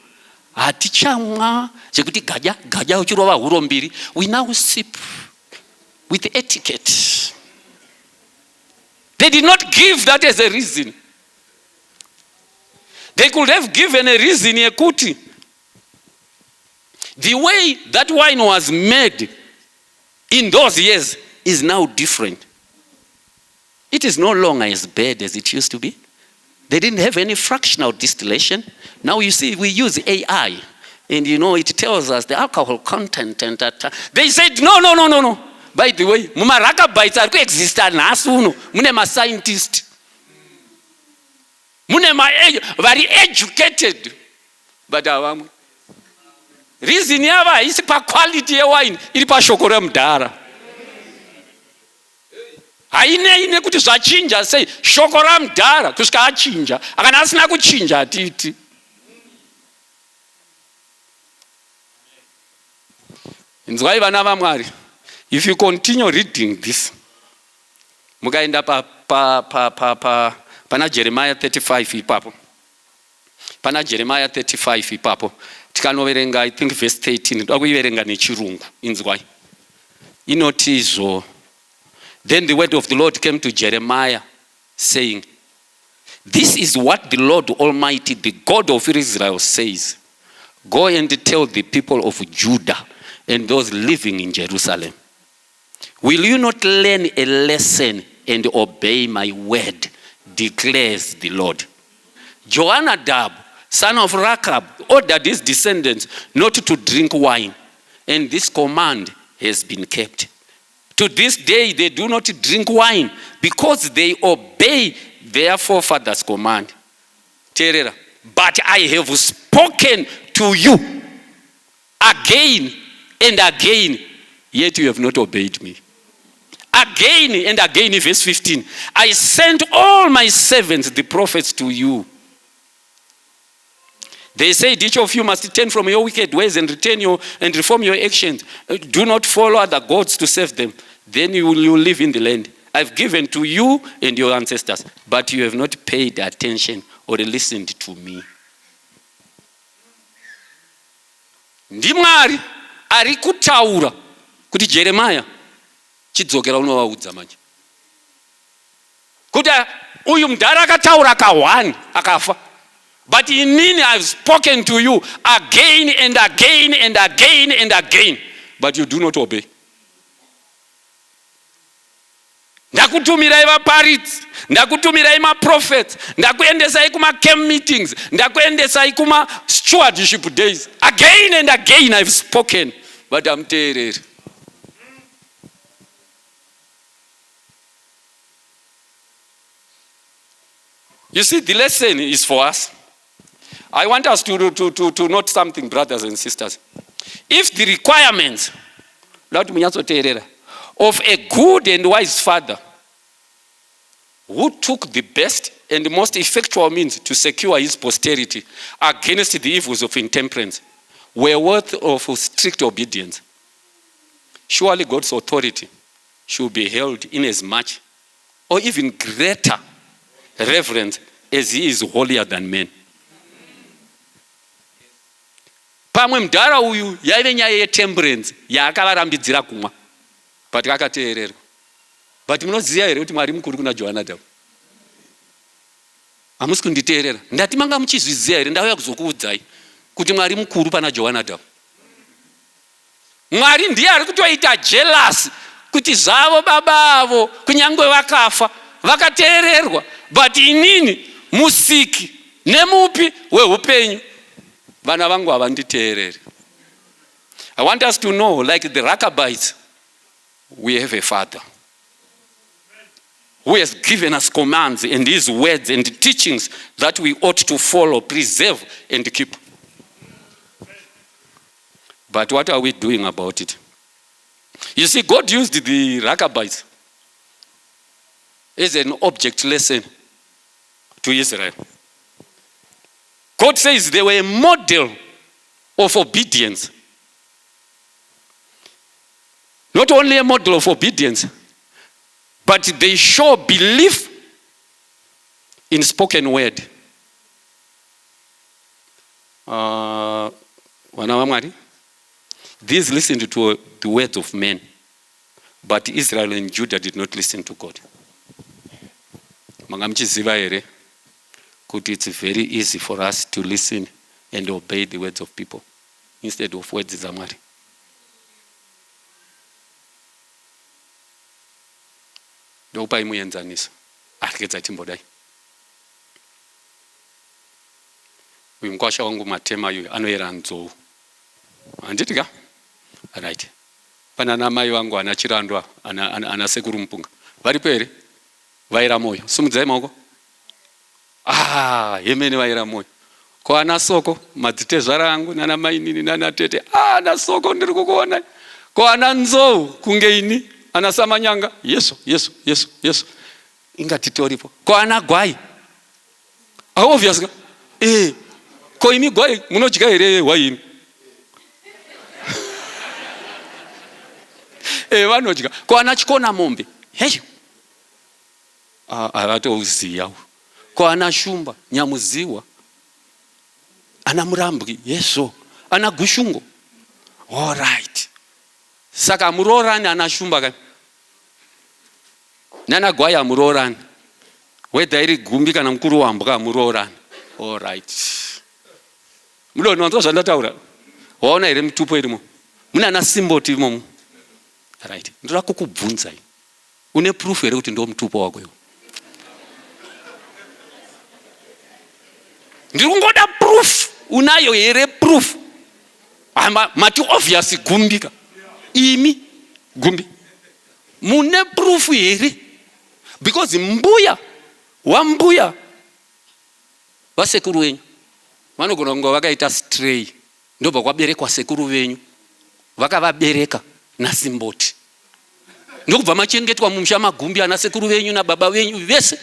Hatichamwa, jekuti gaja uchirova huro mbiri. We now sip. with etiquette. They did not give that as a reason. They could have given a reason yekuti the way that wine was made in those years is now different. It is no longer as bad as it used to be. They didn't have any fractional distillation. Now you see, we use AI. And it tells us the alcohol content and that. They said, no. By the way, Rechabites are exist as uno. Mune ma scientist. Mune ma very educated. But our reason yava is pa quality wine. Iri pa shokora mdara. Haine kuti zvachinja sei shokora mdara kusvika achinja akana asina kuchinja atiti. Inzwai vana vaMwari, if you continue reading this, mukaenda pana Jeremiah 35 ipapo. Pana Jeremiah 35 ipapo. Tikanoverenga, I think verse 13. Akuiverenga nechirungu. Inzwai. Inotizo. Then the word of the Lord came to Jeremiah, saying, this is what the Lord Almighty, the God of Israel, says. Go and tell the people of Judah and those living in Jerusalem. Will you not learn a lesson and obey my word, declares the Lord. Jonadab, son of Rechab, ordered his descendants not to drink wine, and this command has been kept. To this day they do not drink wine because they obey their forefathers' command. Terera. But I have spoken to you again and again, yet you have not obeyed me. Again and again, in verse 15, I sent all my servants, the prophets, to you. They said, each of you must turn from your wicked ways and reform your actions. Do not follow other gods to serve them. Then you will live in the land I've given to you and your ancestors. But you have not paid attention or listened to me. Ndimwari ari kutaura kuti Jeremiah chidzokera unovaudza manje. Kuti uyu mudhara akataura ka1 akafa. But inini I've spoken to you again and again and again and again. But you do not obey. Ndakutumirai vaparidzi, ndakutumirai maprophets, ndakuendesai kuma camp meetings, ndakuendesai kuma stewardship days. Again and again I've spoken, but I'm terror. You see, the lesson is for us. I want us to note something, brothers and sisters. If the requirements of a good and wise father who took the best and most effectual means to secure his posterity against the evils of intemperance were worth of strict obedience, surely God's authority should be held in as much or even greater reverence as he is holier than men. Pamwe mudhara uyu yaive nyaya yetemperance yaakavarambidzira kumwa, but akateererwa. But munoziva here kuti Mwari mukuru kuna Jonadab. Hamusi kunditeerera. Ndati manga muchizviziva here ndauya kuzokuudzai kuti Mwari mukuru pana Jonadab. Mwari ndiye ari kutoita jealous kuti zvavo baba avo kunyangwe vakafa vakateererwa, but inini musiki nemupi weupenyu vana vangu havanditeereri. I want us to know, like the Rechabites, we have a father who has given us commands and his words and teachings that we ought to follow, preserve, and keep. But what are we doing about it? You see, God used the Rechabites as an object lesson to Israel. God says they were a model of obedience. Not only a model of obedience, but they show belief in spoken word. These listened to the words of men, But Israel and Judah did not listen to God. Manga muchiziva here kuti it's very easy for us to listen and obey the words of people instead of words zaMwari. Ndopa imuenzanisa arikedza timbodai. Uyu mukwasha wangu matema uyu anoyera nzou. Handiti ka? Right. Pana namai wangu ana chirandwa ana sekuru mupunga. Varipo here? Vaira moyo. Simudzai maoko. Yemene vaira moyo. Ko ana soko madzitezvara angu nana mainini nana tete. Ana soko ndiri kukuona. Ko ana nzou kunge ini ana samanyanga. Yesu. Ingatitoripo. Ko ana gwai. Obvious ka? Ko imi gwai munodya here waini. Vanodya. Ko ana chikona mombe. Hey. Avatoziya. Ko ana shumba nyamuziwa. Ana murambwi yeso. Ana gushungo. All right. Saka murorani ana shumba kani. Nana gwaya murorani. Whether iri gumbi kana mukuru wambwa murorani. All right. Mulo nonzo zvandataura. Waona iri mutupo irimo. Muna na simboti imomo. Right. Ndoda kukubvunza. Une proof here kuti ndo mutupo wako iwo. Ndiri kungoda proof. Unayo here proof. Mati obvious gumbika. Imi gumbi. Mune proof here. Because mbuya wambuya vasekuru venyu vanogona kunge vakaita stray ndobva kwaberekwa sekuru venyu vakavabereka nasimboti ndokubva machengetwa mumusha magumbi ana sekuru venyu nababa venyu vese.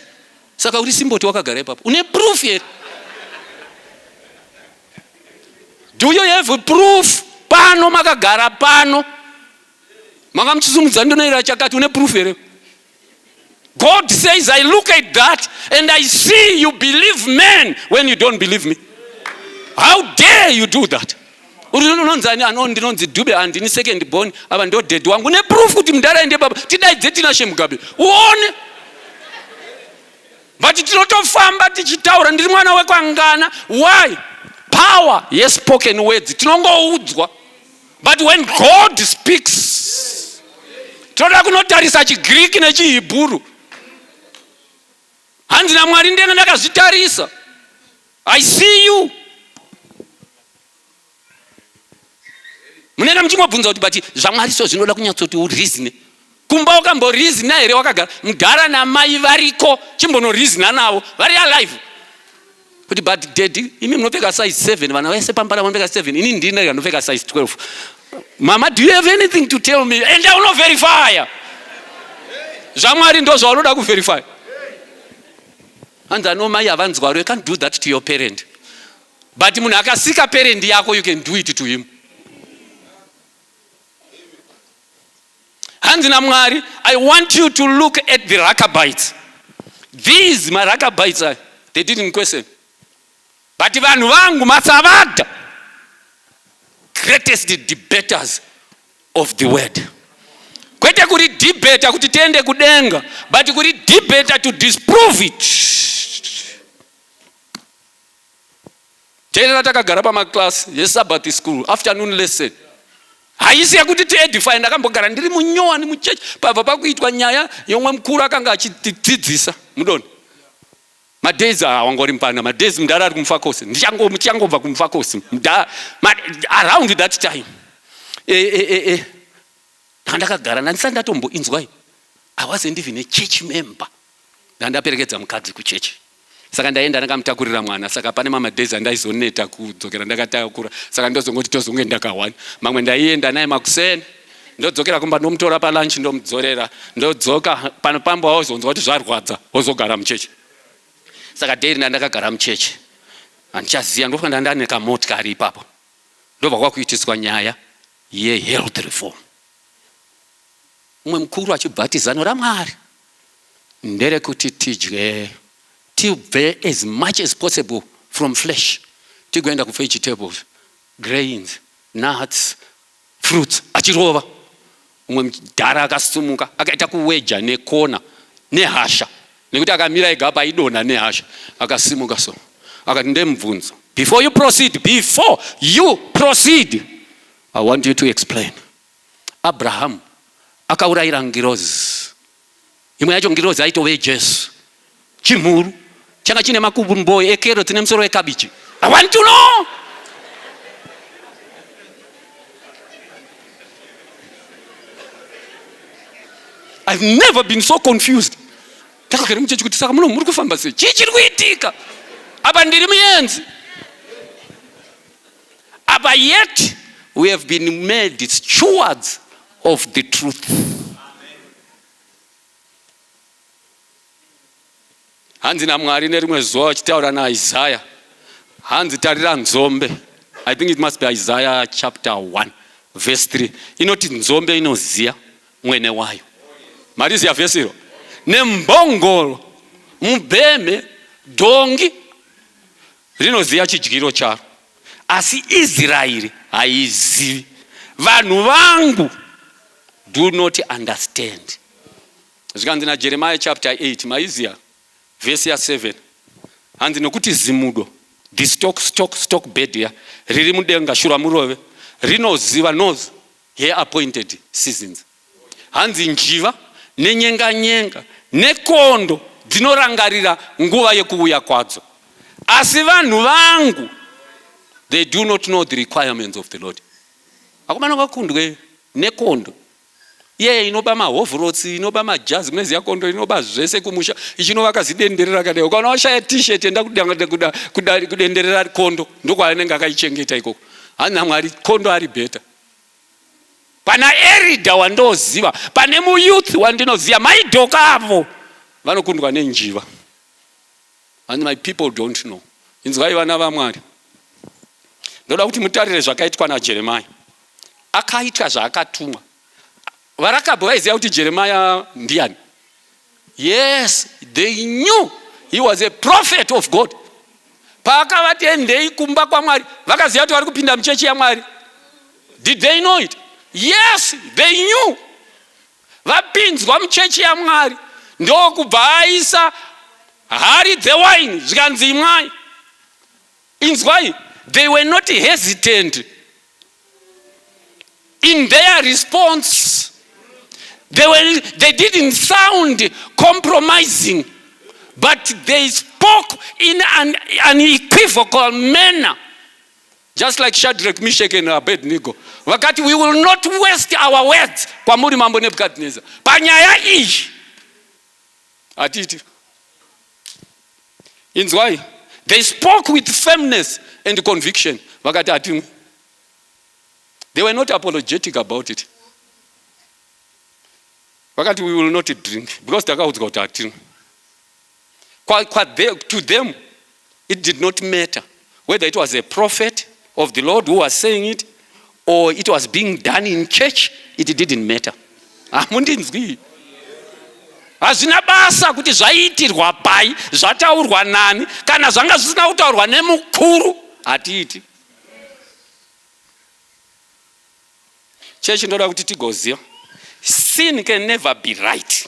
Saka uri simboti wakagara ipapo une proof here. Do you have proof? Pano makagara pano manga muchisumudza ndonoira chakati une proof here. God says, I look at that and I see you believe men when you don't believe me. How dare you do that? Unonzani anondinonzi dube andini second born aba ndo dead wangu ne proof kuti mndara ende baba tidaidze tina shemugabe uone. But tinotofamba tichitaura ndiri mwana wekwangana. Why? Power, yes, spoken words tinongoudzwa. But when God speaks, toda kunotarisa chiGreek nechiHebrew. Hanzi na Mwari ndenga ndakazvitarisa. I see you. Munenge muchingobvunza kuti but zvaMwari so zvinoda kunyatsoti ureasone. Kumba ukamboreasona here wakagara mudhara namai variko chimbonoreasona navo vari alive. Kuti but daddy imi munopfeka size 7 vana vese pampara vanopfeka 7 ini ndine ndinopfeka size 12. Mama, do you have anything to tell me? And I will not verify. zvaMwari ndo zvaunoda kuverify. And I know my avanzwa, you can't do that to your parent. But munhu akasika parent yako, you can do it to him. Hanzi na Mwari, I want you to look at the Rechabites. These my Rechabites, they didn't question. But vanhu vangu masavada, greatest debaters of the word. Kwete kuri debate kuti tiende kudenga, but kuri debate to disprove it. Tena takagara pa class yeSabbath school afternoon lesson. Haisi yakuti tiedify ndakambogara ndiri munyowa ni muchechi pabva pakuitwa nyaya yomwe mukuru akanga achidzidzisa mudoni. Madays awangori mpana, madays mndara ari kumfakosi. Ndichangobva kumfakosi. Around that time. Ndakagara ndandisandatombinzwa. I wasn't even a church member. Ndandaperekedza mukadzi kuchechi. Saka ndaenda ndakamutakurira mwana. Saka pane madays andaizoneta kudzokera ndakatakura. Saka ndozongoti tozonge ndakawana. Mamwe ndaienda naye makuseni. Ndodzokera kumba ndomutora pa lunch ndomudzorera. Ndodzoka pano pambo wazonzwa kuti zvarwadza wozogara muchechi. Saka daily ndakagara muchechi. Andichaziya ndofana ndane kamotikari ipapo. Ndobva kwakuitiswa nyaya health reform. Umwe mukuru achibhatizano raMwari nderekuti tidye tibve as much as possible from flesh, tigoenda ku vegetables, grains, nuts, fruits, achirova umwe mudhara akasumuka akaita kuweja nekona nehasha, nekuti akamira ega paidonha nehasha, akasimuka so akati ndemubvunzo, before you proceed, I want you to explain. Abraham akaurayira ngirozi, imwe yacho ngirozi aitove Jesu, chimhuru changa chine makumbo ekeroti nemusoro wekabichi. I want to know. I've never been so confused. Takakere muchechi kuti saka muri kufamba sei? Chiri kuitika? Apa ndiri muenzi? But yet we have been made stewards of the truth. Hanzi naMwari nerimwe zuva achitaura naIsaiah, hanzi tarira nzombe. I think it must be Isaiah chapter 1 verse 3. Inoti nzombe inoziya mwene wayo. Mariziya verse iro. Nembongolo, mubheme, dongi rinoziya chidyiro charo. Asi Israeli haizivi. Vanhu vangu do not understand. Zvikanzi naJeremiah chapter 8 maiziya verse 7. Hanzi nokuti zimudo, the stock bed here, riri mudenga shura murove, rinoziva knows her appointed seasons. Hanzi njiva nenyenga nekondo dzinorangarira nguva yekuuya kwadzo. Asi vanhu vangu, they do not know the requirements of the Lord. Akomana vakundwe nekondo. Ye inoba mahovhorotsi, inoba majazi, muneziya kondo inoba zvese kumusha, ichinova kazidenderera kadai. Ukaona washaya t-shirt enda kudenderera kondo, ndokwaanenge akaichengeta ikoko. Hana Mwari kondo ari beta. Pana erida wandoziva, pane muyouth wandinoziva, maidhoka avo vanokundwa nenjiva. And my people don't know. Inzwai vana vaMwari. Ndoda kuti mutarire zvakaitwa naJeremiah. Akaita zvaakatumwa. Varakabva vaiziva kuti Jeremiah ndiani? Yes, they knew he was a prophet of God. Paakavati endei kumba kwaMwari, vakaziva kuti vari kupinda muchechi yaMwari. Did they know it? Yes, they knew. Vapinzwa muchechi yaMwari, ndokubva aisa hari dzewine zvikanzi imwai. Inzwai, they were not hesitant in their response. They didn't sound compromising, but they spoke in an unequivocal manner. Just like Shadrach, Meshach, and Abednego. Wakati, we will not waste our words. Kwamuri mambo Nebukadnezar. Panyaya iyi. Atiti. Inzwai, they spoke with firmness and conviction. Wakati ati. They were not apologetic about it. Wakati, we will not drink because takaudzwa kuti atini. To them, it did not matter whether it was a prophet of the Lord who was saying it or it was being done in church. It didn't matter. Amundinzwi. Hazvina basa kuti zvaiitirwa pai, zvataurwa nani, kana zvanga zvisina kutaurwa nemukuru, hatiiti. Church ndoda kuti tigoziva. Sin can never be right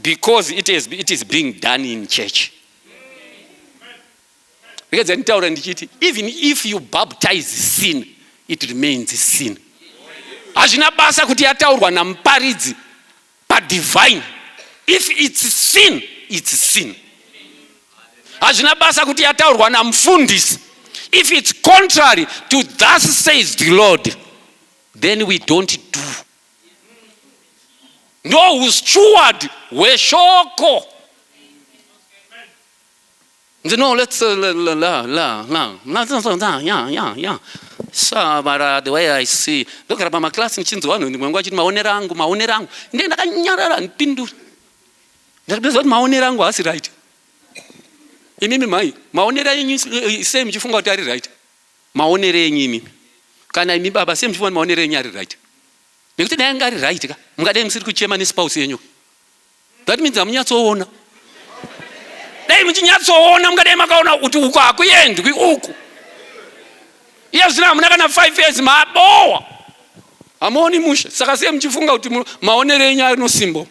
because it is being done in church. Because even if you baptize sin, it remains sin. Hazvina basa kuti yataurwa namuparidzi padivine. If it's sin, it's sin. Hazvina basa kuti yataurwa namufundisi. If it's contrary to thus says the Lord, then we don't do. No, steward weshoko. No, let's yeah. So, the way I see, look at my class in Chinzwano, when watching Maonerango, then I can yara and pindu. That's what Maonerango was right. In my Maonera same Jifunga right. Maonere in Can I mean Baba same one Maonere right? You think I right? Mgadem Sirku Chairman is spouse in you. That means I'm not so on. They mean not so on. I'm going to go to we end. We walk. Yes, now I'm not going to 5 years, my boy. Hamoni mushe. Saka siye mchifunga kuti maonere enyu anosimbo.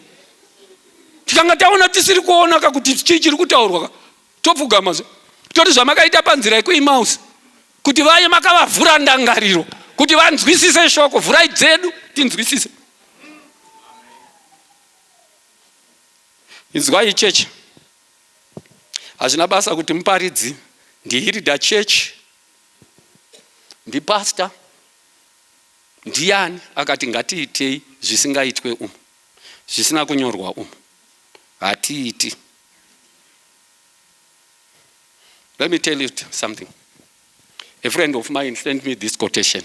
Tikanga taona tisiri kuona kuti chii chiri kutaurwa. Topfugama zo. Toti zvamakaita panzira yekuImausi. Kuti vaye makavavhura ndangariro. Kuti vanzwisise shoko. Vhurai dzedu tinzwisise. Inzwai chechi. Hazvina basa kuti muparidzi ndihirida chechi. Ndi pastor. Ndiani akati ngatiitei zvisingaitwe umu. Zvisina kunyorwa umu. Hatiiti. Let me tell you something. A friend of mine sent me this quotation.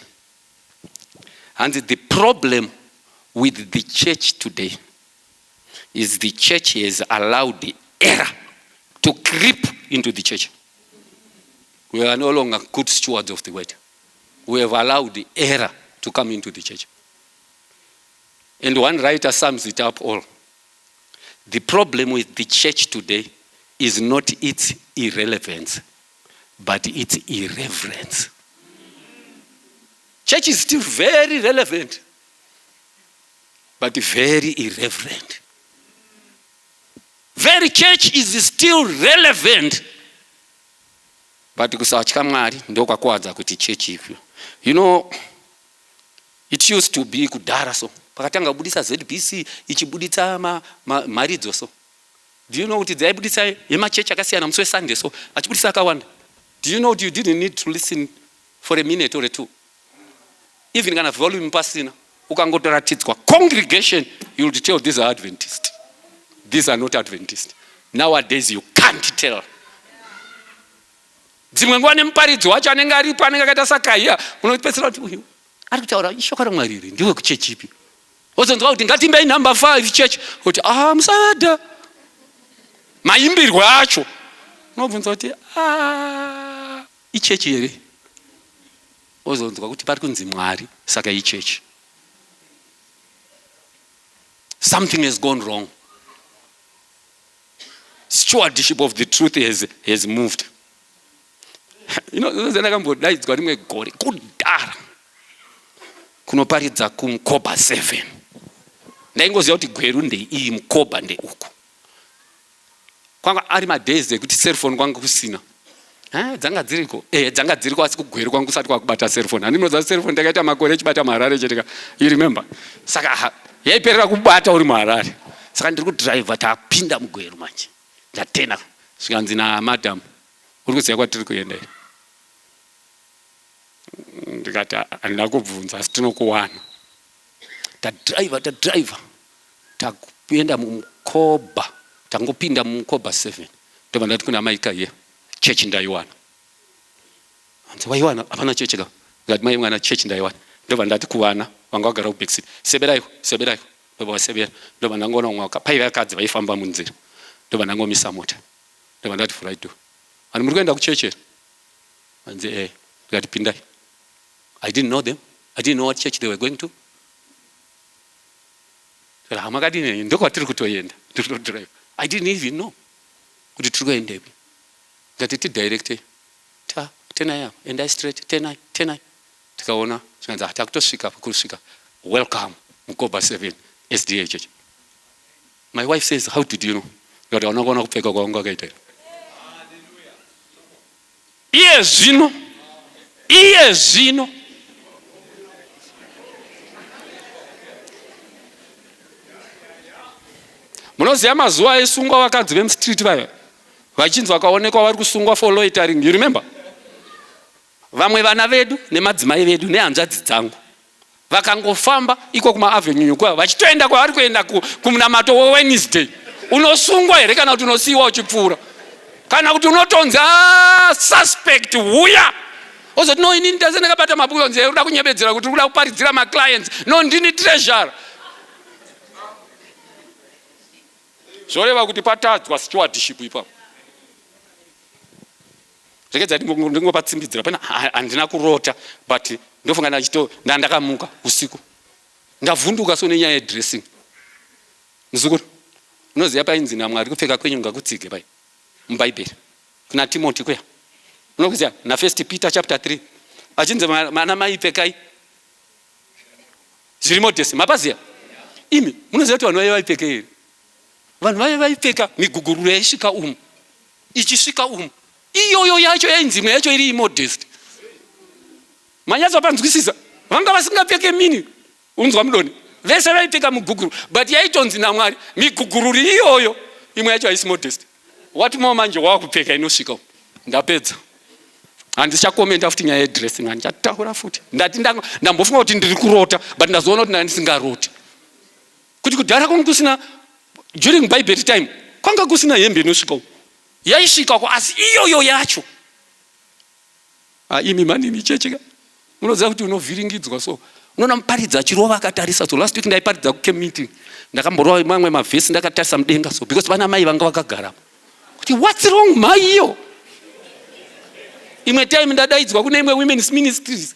And the problem with the church today is the church has allowed the error to creep into the church. We are no longer good stewards of the word. We have allowed the error to come into the church. And one writer sums it up all. The problem with the church today is not its irrelevance, but its irreverence. Church is still very relevant, but very irreverent. Very church is still relevant, but kusatya Mwari ndokwakuwadza kuti church ifyo. You know, it used to be kudhara so. Pakatanga budisa ZBC ichibuditsa maridzo so. Do you know kuti dzaibuditsa yemachechi akasiyana musi weSunday so achibuditsa akawanda? Do you know you didn't need to listen for a minute or two? Even kana volume pasina ukangotoratidzwa congregation, you will tell these are Adventists. These are not Adventists. Nowadays you can't tell. Dzimwe nguva nemuparidzi wacho anenge aripo anenge akaita saKahiya unopedzisira kuti uyu ari kutaura ishoko raMwari iri ndiwe kuchechi ipi. Wozonzwa kuti ngatimbei number 5 church kuti musada. Maimbirwe acho unobvunza kuti ichechi here. Wozonzwa kuti pari kunzi Mwari saka ichechi. Something has gone wrong. Stewardship of the truth has moved. You know, ndakambodaidzwa rimwe gore kudhara kunoparidza kuMukoba 7. Ndaingoziva kuti gweru ndeiyi Mukoba ndeuku. Kwanga ari madays ekuti cellphone kwanga kusina. Dzanga dziriko. Dzanga dziriko asi kugweru kwangu kusati kwakubata cellphone. Handinoziva cellphone ndakaita makore echibata muHarare chete. You remember? Saka yaiperera kubata uri muHarare. Saka ndiri kudrive tapinda mugweru manje. Ndatena zvikanzi namadam uri kuziva kwatiri kuenda here. Ndikati handina kubvunza asi tinokuwana. Tadriver takuenda muMukoba. Tangopinda muMukoba 7. Ndobva ndati kuna mai Kahiya church ndaiwana. Anzi waiwana hapana church ka. Ngati mai mwana church ndaiwana. Ndobva ndati kuwana vanga vagara kubackside. Seberayo. Ndobva vasebera. Ndobva ndangoona umwe paiva vakadzi vaifamba munzira. Ndobva ndangomisa mota. Ndobva ndati furai door. Ani muri kuenda kuchurch here? Anzi ndikati pindai. I didn't know them. I didn't know what church they were going to. Hamakadini ndokwatiri kutoenda. Ndikutodrive. I didn't even know kuti tiri kuendepi. Ngati tidirect 10 enda straight 10. Tikaona zvikanzi takutosvika kusvika. Welcome Mukoba 7 SDA church. My wife says, how did you know? Ngati unakuona kupfeka kwangu akaita. Iye zvino munoziva mazuva aisungwa vakadzi vemustreet vaya vachinzi vakaonekwa vari kusungwa for loitering. You remember? Vamwe vana vedu nemadzimai vedu nehanzvadzi dzangu vakangofamba iko kumaAvenue kwa vachitoenda kwavari kuenda kumunamato weWednesday. Unosungwa here kana kuti unosiyiwa uchipfuura kana kuti unotonza suspect huya ozoti no inini ndazendakabata mabhuku nze uda kunyebedzera kuti uda kuparidzira maclients no ndini treasure. Zvoreva kuti patadzwa stewardship ipapo. Rekedza ndingopatsimbidzira pana handina kurota but ndofunga ndandakamuka usiku ndavhunduka so nenyaya yedressing. Muzukuru unoziva painzi naMwari kupfeka kwenyu ngakutsige pai muBhaibheri kuna Timothy kuya. Unokuziva na 1 Peter chapter 3 achinzi mana mai pfekai zviri modesti. Mapaziya imi munoziva kuti vanhu vaive vaipfeka here? Vanhu vaive vaipfeka miguguru yaisvika umu ichisvika umu. Iyoyo yacho yainzi imwe yacho iri imodesti. Manyatso panzwisisa. Vanga vasingapfeke mini unzwa mudoni. Vese vaipfeka muguguru, but yaitonzi naMwari miguguru iyoyo imwe yacho haisi modesti. Wati manje wakupfeka inosvika umu. Ndapedza. Handichakomenta futi nyaya yedressing, handichataura futi. Ndambofunga kuti ndiri kurota, but ndazoona kuti ndisingaroti. Kuti kudhara kwangu kusina, during Bible time, kwanga kusina hembe inosvika umu. Yaisvikako asi iyoyo yacho. Imi manini checheka. Unoziva kuti unovhiringidzwa so. Unoona muparidzi achirova akatarisa so. Last week ndaiparidza kucamp meeting. Ndakamborova mamwe mavhesi ndakatarisa mudenga so. Because vana mai vanga vakagara. Kuti what's wrong mai iyo? Imwe time ndadaidzwa kune imwe women's ministries.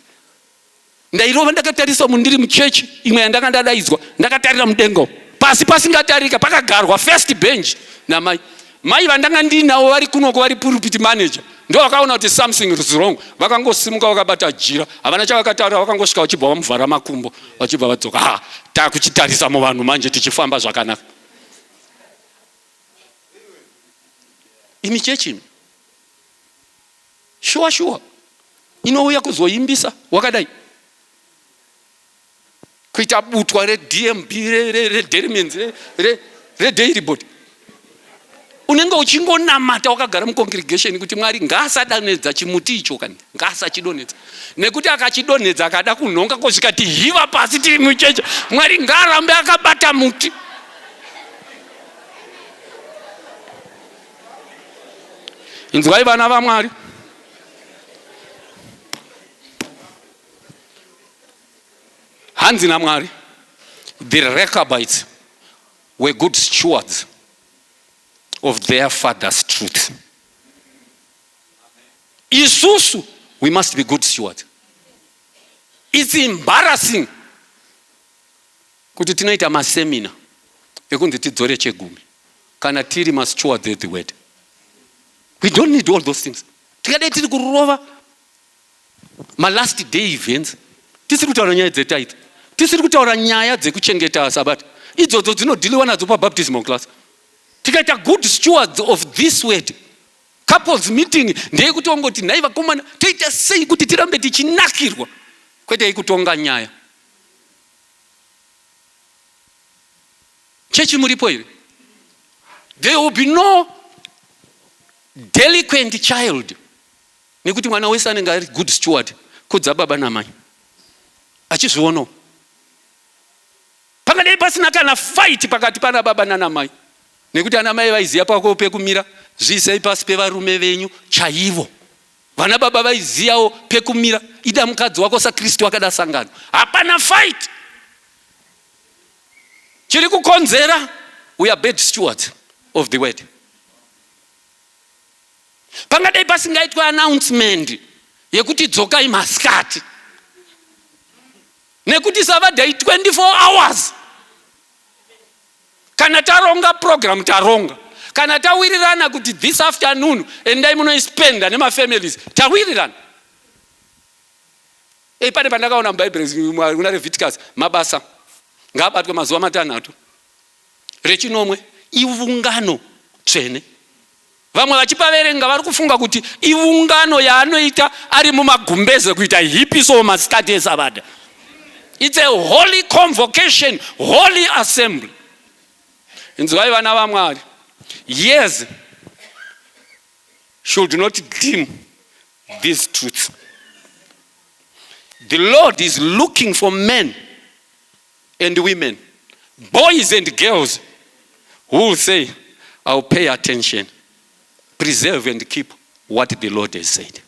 Ndairova ndakatarisa mundiri muchechi. Imwe yandanga ndadaidzwa. Ndakatarira mudenga. Pasi pasingatarika pakagarwa first bench namai. Mai vandanga ndinawo vari kunoko vari pulpit manager. Ndo vakaona kuti something is wrong. Vakangosimuka vakabata jira. Havana chavakataura, vakangosvika vachibva vamuvhara makumbo. Vachibva vadzoka. Takuchitarisa muvanhu manje tichifamba zvakanaka. Imi chechi imi. Sure. Inouya kuzoimbisa wakadai. Kuita butwa reDMB, reDerimens, reDairy Board. Unenge uchingonamata wakagara mucongregation kuti Mwari ngaasadonedza chimuti icho kani, ngaasachidonedza. Nekuti akachidonedza akada kunhonga kusvika tihiva pasi tiri mucheche, Mwari ngaarambe akabata muti. Inzwai vana vaMwari. Hanzi naMwari, the Rechabites were good stewards of their father's truth. Isusu, we must be good stewards. It's embarrassing kuti tinoita masemina ekunzi tidzore chegumi kana tiri ma-stewards of the word. We don't need all those things. Tikadai tiri kurova ma-last day events, tisiri kutaura nyaya dzetaita, tisiri kutaura nyaya dzekuchengeta Sabata. Idzodzo dzinodhiliwa nadzo pabaptismal class. Tikaita good stewards of this word. Couples meeting ndeyekuti ongoti nhai vakomana toita sei kuti tirambe tichinakirwa kwete ikutonga nyaya. Chechi muripo here. There will be no delinquent child. Nekuti mwana wese anenge ari good steward kudza baba namai. Achizvionawo. Pangadai pasina kana fight pakati pana baba nanamai. Nekuti anamai vaiziva pako pekumira, zvisei pasi pevarume venyu chaivo. Vana baba vaizivawo pekumira, ida mukadzi wako saKristu akada sangano. Hapana fight. Chiri kukonzera, we are bad stewards of the word. Pangadai pasingaitwa announcement yekuti dzokai masikati. Nekuti Sabadai 24 hours. Kana taronga program taronga. Kana tawirirana kuti this afternoon endai munoispenda nema families. Tawirirana. Pane pandakaona muBhayibheri kuna Leviticus mabasa ngabatwe mazuva matanhatu. Rechinomwe iungano tsvene. Vamwe vachipaverenga vari kufunga kuti iungano yaanoita ari mumagumbeze kuita hipiso masikati eSabata. It's a holy convocation, holy assembly. Inzwai vana vaMwari. Years should not dim these truths. The Lord is looking for men and women, boys and girls, who will say, I'll pay attention, preserve and keep what the Lord has said.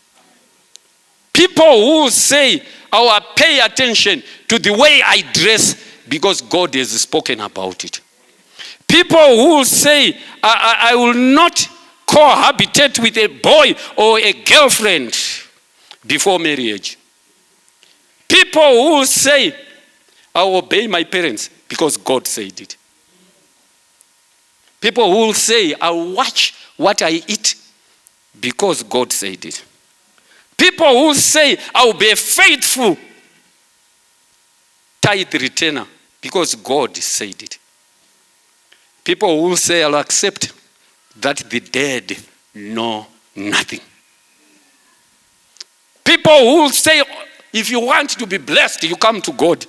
People who will say, I will pay attention to the way I dress because God has spoken about it. People who will say, I will not cohabitate with a boy or a girlfriend before marriage. People who will say, I will obey my parents because God said it. People who will say, I will watch what I eat because God said it. People who say, I will be faithful tithe returner because God said it. People who will say, I'll accept that the dead know nothing. People who will say, if you want to be blessed, you come to God.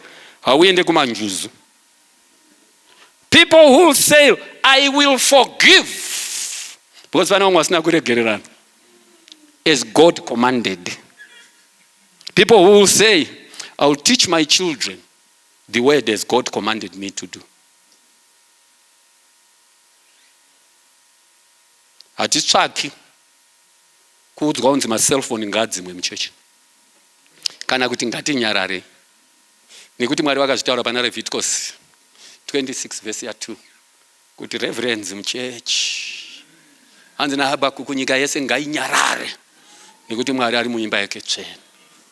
People who will say, I will forgive. Because as God commanded. People who will say, I will teach my children the word as God commanded me to do. Hatitsvaki kuudzwa kunzi maselfoni ngadzimwe muchechi kana kuti ngatinyarare nekuti Mwari vakazvitaura pana Leviticus 26 verse 2 kuti reverence muchechi hanzi naHabakuku nyika yese ngainyarare nekuti Mwari ari muimba yake tsvene.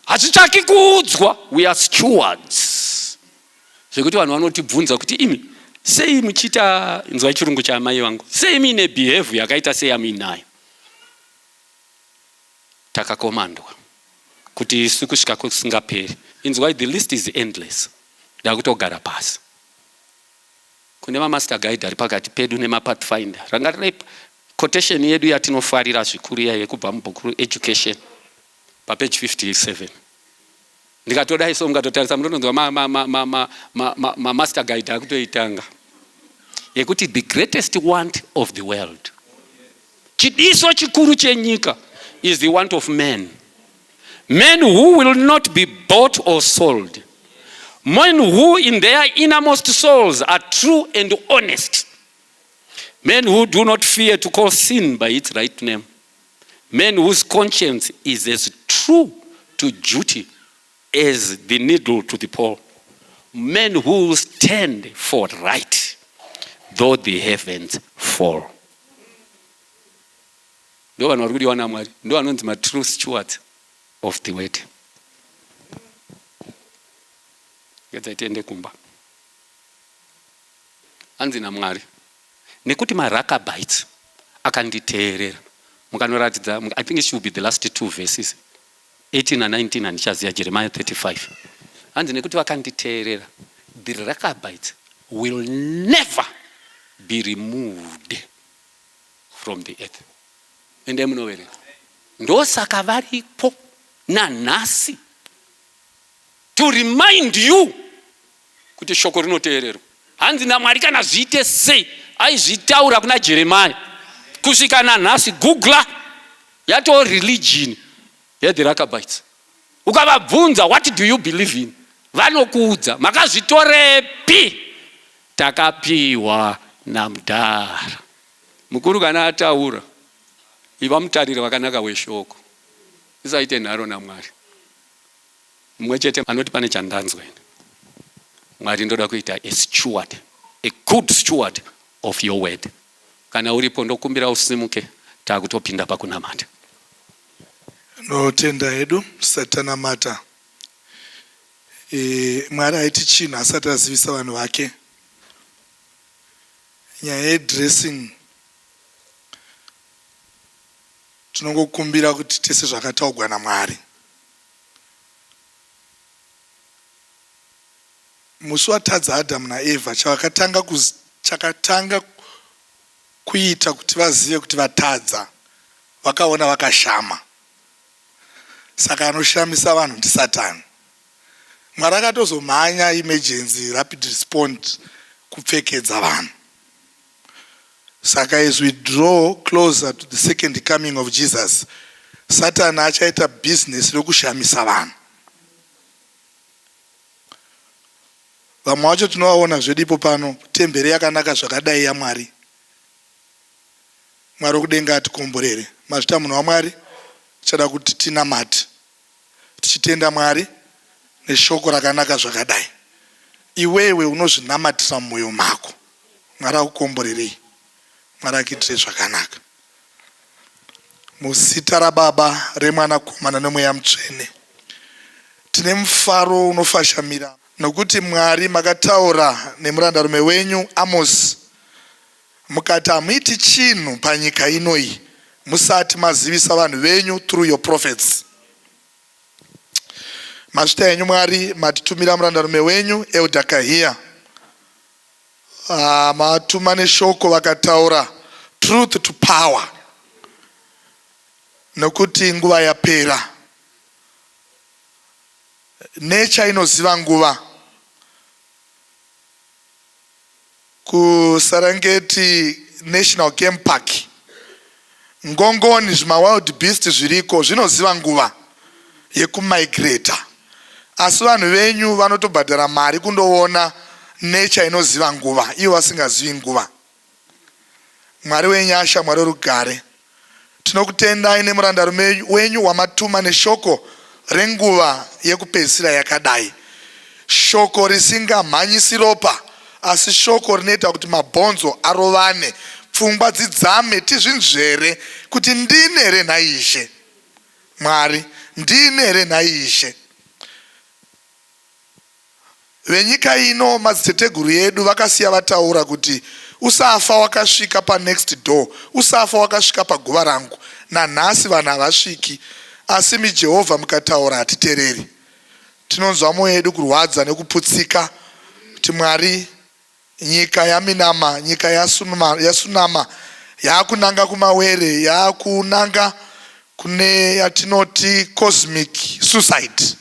Hatitsvaki kuudzwa, we are stewards. Zvekuti vanhu vanotibvunza kuti imi sei muchita, inzwa chirungu chamai vangu, sei mine behavior yakaita sei yaminayo. Takakomandwa kuti isu kusvika kusingaperi. Inzwa, the list is endless. Ndakutogara pasi. Kune master guide ari pakati pedu nemapathfinder. Rangarai quotation yedu yatinofarira zvikuru yekubva mubhuku education page 57. Ndikatoda iso mukatotarisa munonzwa master guide akutoitanga yekuti the greatest want of the world, chidiso chikuru chenyika, is the want of men. Men who will not be bought or sold. Men who in their innermost souls are true and honest. Men who do not fear to call sin by its right name. Men whose conscience is as true to duty as the needle to the pole. Men who stand for right, though the heavens fall. Ndo vanhu vari kudiwa naMwari, ndo vanonzi true stewards of the word. Ngedzai kumba. Hanzi naMwari, nekuti Rechabites akanditeerera. Mukanoratidza, I think it should be the last two verses, 18 and 19, and Jeremiah 35. Hanzi nekuti vakanditeerera, the Rechabites will never be removed from the earth. Ende munoverenga. Ndosaka varipo nanhasi to remind you kuti shoko rinoteererwa. Hanzi naMwari kana zviite sei aizvitaura kuna Jeremiah kusvika nanhasi. Googler yato religion the Rechabites. Ukavabvunza, what do you believe in? Vanokuudza, makazvitorepi? Takapiwa naMandara. Mukuru kana ataura, iva mutariro wakanaka weshoko. Isaite nharo naMwari. Mumwe chete anoti pane chandanzwa. Mwari ndoda kuita a steward, a good steward of your word. Kana uripo ndokumbira usimuke takutopinda pakunamata. Notenda hedu satanamata. Mwari aiti chinhu asati azivisa vanhu vake. Nyaya yedressing tinongokumbira kuti tese zvakataurwa naMwari. Musi watadza Adamu naEvha, chakatanga kuita kuti vazive kuti vatadza, vakaona vakashama. Saka anoshamisa vanhu ndi Satani. Mwari akatozomhanya emergency rapid response kupfekedza vanhu. Saka as we draw closer to the second coming of Jesus, Satan achaita business rokushamisa vanhu. Vamwe vacho tinovaona zvedipo pano, temberi yakanaka zvakadai yaMwari. Mwari wokudenga atikomborere. Mazvita munhu waMwari tichada kuti tinamate, tichitenda Mwari neshoko rakanaka zvakadai. Iwewe unozvinamatisa mumwoyo mako. Mwari akukomborerei. Mwari akuitire zvakanaka. Muzita raBaba, reMwanakomana neMweya Mutsvene, tine mufaro unofashamira nokuti Mwari makataura nemurandarume wenyu Amos, mukati hamuiti chinhu panyika inoi musati mazivisa vanhu venyu through your prophets. Mazita enyu Mwari matitumira murandarume wenyu Elder Kahiya. Matuma neshoko vakataura truth to power. Nokuti nguva yapera. Nature inoziva nguva. Kusarangeti National Game Park. Ngongoni zvima wild beast zviriko zvinoziva nguva yekumigrata. Asi vanhu venyu vanotobhadhara mari kundoona nature inoziva nguva, ivo vasingazivi nguva. Mwari wenyasha, Mwari werugare, tinokutendai nemurandarume wenyu wamatuma neshoko renguva yekupedzisira yakadai. Shoko risingamhanyisi ropa, asi shoko rinoita kuti mabhonzo arovane, pfungwa dzidzame, tizvinzvere kuti ndini here naishe. Mwari, ndini here naishe. Venyika ino madziteteguru yedu vakasiya vataura kuti usafa wakasvika pa next door, usafa wakasvika paguva rangu. Nanhasi vanhu havasviki, asi miJehovha mukataura hatitereri. Tinonzwa mwoyo yedu kurwadza nekuputsika kuti Mwari, nyika yaminama, nyika yasunama, yakunanga kumawere, yakunanga kune yatinoti cosmic suicide.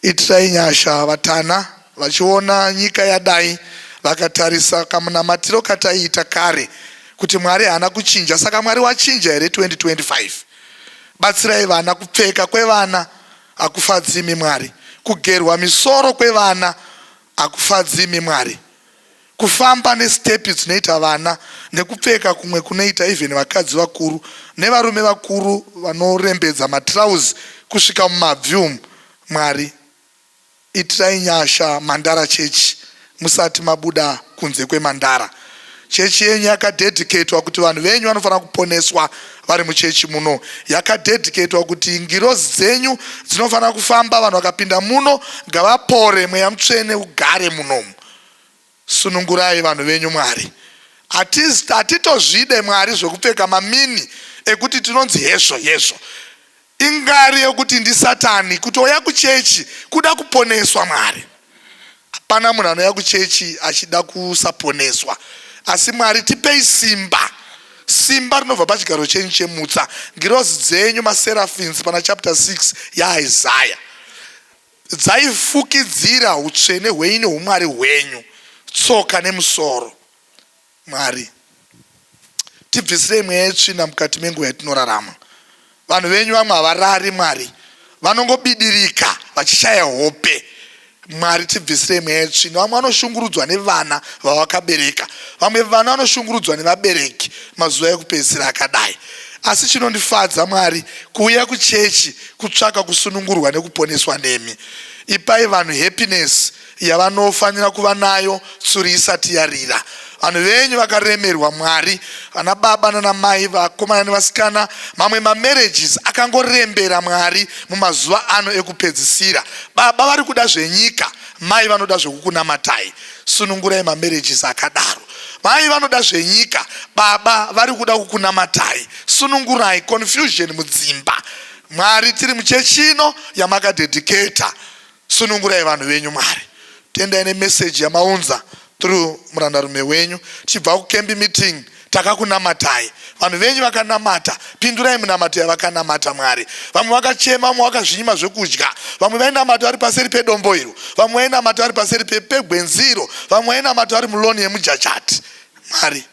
Itirai nyasha vatana vachiona nyika yadai, vakatarisa kamunamatiro kataiita kare kuti Mwari haana kuchinja, saka Mwari wachinja here 2025. Batsirai vana, kupfeka kwevana hakufadzimi Mwari, kugerwa misoro kwevana hakufadzimi Mwari, kufamba nestepi dzinoita vana, nekupfeka kumwe kunoita even vakadzi vakuru nevarume vakuru vanorembedza matrauzi kusvika mumabvi. Mwari, itirai nyasha Mandara chechi musati mabuda kunze kweMandara. Chechi yenyu yakadediketwa kuti vanhu venyu vanofanira kuponeswa vari muchechi muno. Yakadediketwa kuti ngirozi dzenyu dzinofanira kufamba, vanhu vakapinda muno ngavapore, mweya mutsvene ugare munomu. Sunungurai vanhu venyu Mwari. Hatitozvide Mwari zvokupfeka mamini ekuti tinonzi hezvo. Ingari yokuti ndisatani kutouya kuchechi kuda kuponeswa Mwari. Hapana munhu anouya kuchechi achida kusaponeswa. Asi Mwari, tipei simba. Simba rinobva pachigaro chenyu chemutsa. Ngirozi dzenyu maserafins pana chapter 6 yaIsaya dzaifukidzira utsvene hwenyu neumwari hwenyu, tsoka nemusoro. Mwari, tibvisirei mweya yetsvina mukati menguva yatinorarama. Vanhu venyu vamwe havarari Mwari, vanongobidirika vachishaya hope. Mwari, tibvisirei mweya yetsvina. Vamwe vanoshungurudzwa nevana vavakabereka, vamwe vana vanoshungurudzwa nevabereki mazuva ekupedzisira akadai. Asi chinondifadza Mwari, kuuya kuchechi kutsvaka kusunungurwa nekuponeswa nemi. Ipai vanhu happiness yavanofanira kuva nayo tsuri isati yarira. Vanhu venyu vakaremerwa Mwari, vana baba nana mai, vakomana nevasikana, mamwe mamarriages akangorembera Mwari mumazuva ano ekupedzisira. Baba vari kuda zvenyika, mai vanoda zvokukunamatai. Sunungurai mamarriages akadaro. Mai vanoda zvenyika, baba vari kuda kukunamatai. Sunungurai confusion mudzimba. Mwari, tiri muchechino yamakadediketa. Sunungurai vanhu venyu Mwari. Tendai nemessage yamaunza through murandarume wenyu. Chibva kukembi meeting takakunamatai. Vanhu venyu vakanamata, pindurai munamato yavakanamata Mwari. Vamwe vakachema, vamwe vakazvinyima zvekudya, vamwe vainamata vari paseri pedombo iro, vamwe vainamata vari paseri pegwenziro, vamwe vainamata vari muloni yemujachati. Mwari,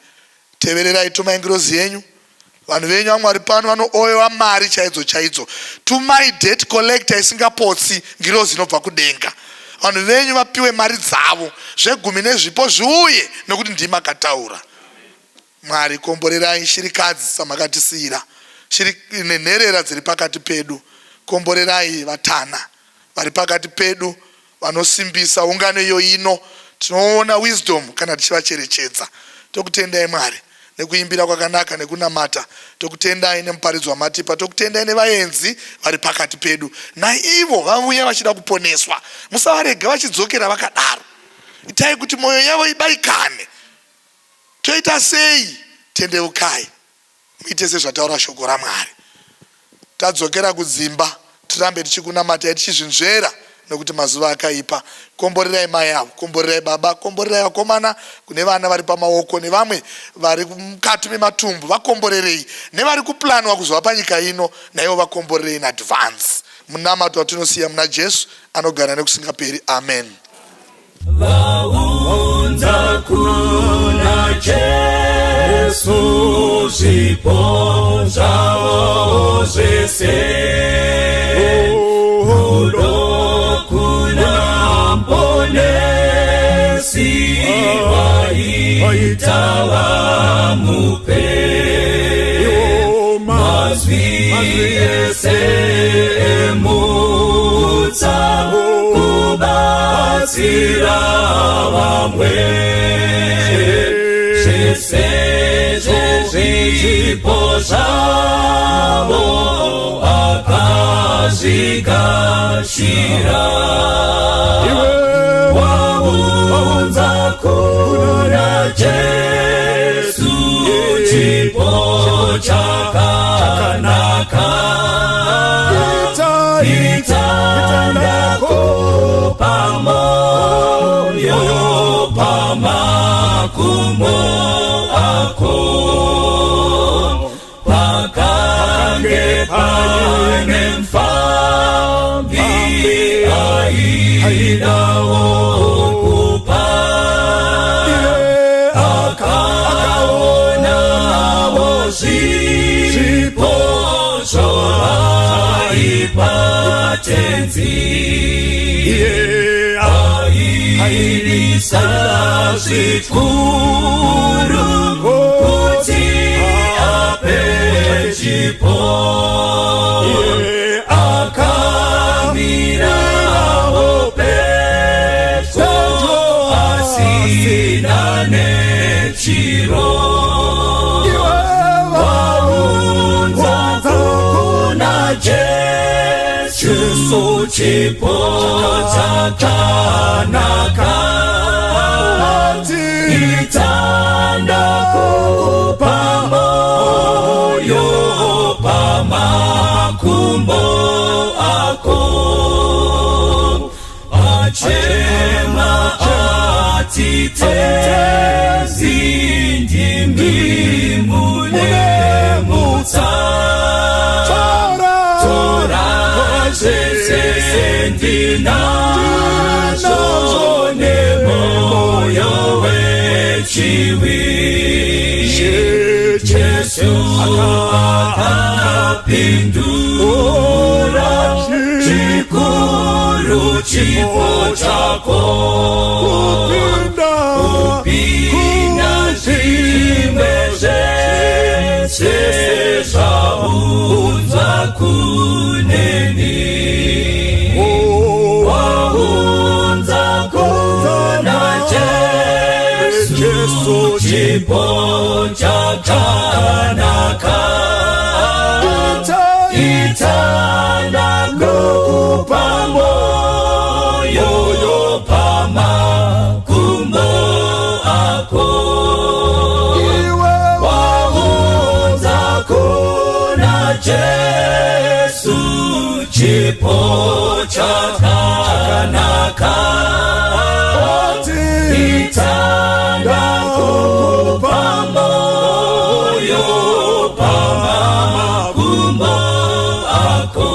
tevererai, tumai ngirozi yenyu. Vanhu venyu vamwe vari pano vanooyewa mari chaidzo. Tumai debt collector isingapotsi, ngirozi inobva kudenga. Vanhu venyu vapiwe mari dzavo, zvegumi nezvipo zviuye, nokuti ndimi makataura. Mwari, komborerai shirikadzi samakatisiyira, nenherera dziri pakati pedu. Komborerai vatana vari pakati pedu vanosimbisa ungano iyo ino. Tinoona wisdom kana tichivacherechedza. Tokutendai Mwari nekuimbira kwakanaka nekunamata. Tokutendai nemuparidzo wamatipa. Tokutendai nevaenzi vari pakati pedu. Naivo vauya vachida kuponeswa, musavarega vachidzokera vakadaro. Itai kuti mwoyo yavo ibaikane. Toita sei? Tendeukai, muite sezvataura shoko raMwari. Tadzokera kudzimba, tirambe tichikunamatai tichizvinzvera nokuti mazuva akaipa. Komborerai mai avo, komborerai baba, komborerai vakomana, kune vana vari pamaoko nevamwe vari mukati mematumbu, vakomborerei. Nevari kuplanwa kuzova panyika ino, naivo vakomborerei in advance. Munamato watinosiya muna Jesu anogara nekusingaperi. Amen. Vaunza kuna Jesu zvipo zvavo zvese, rudo kuna mponesi vaita vamupe, mazvi ese emutsa kubatsira vamwe, zvese zvezvipo zvavo akazvikashira. Waunza kuna Jesu chipo chakanaka, itandako pamoyo pamakumbo ako, pakange pane mfambi aidawo kupa, akaonawo zvipo zvovaipatenzi, airisa zvikuru kuti ape chipo, akamirawo pedyo asina nechiro. Waunza kuna Jesu chipo chakanaka, itandako pamoyo pamakumbo ako, achema atitezi ndimi mulemutsa, tora zvese ndinazvo nemoyo wechivi, Jesu akapindura chikuru chipo chako, kupinda zvimwe zvese zvaunzwa kuneni. Waunza kuna Jesu chipo chakanaka, itandako pamoyo pamakumbo ako, waunza kuna Jesu chipo chakanaka, itandako pamoyo pamakumbo ako,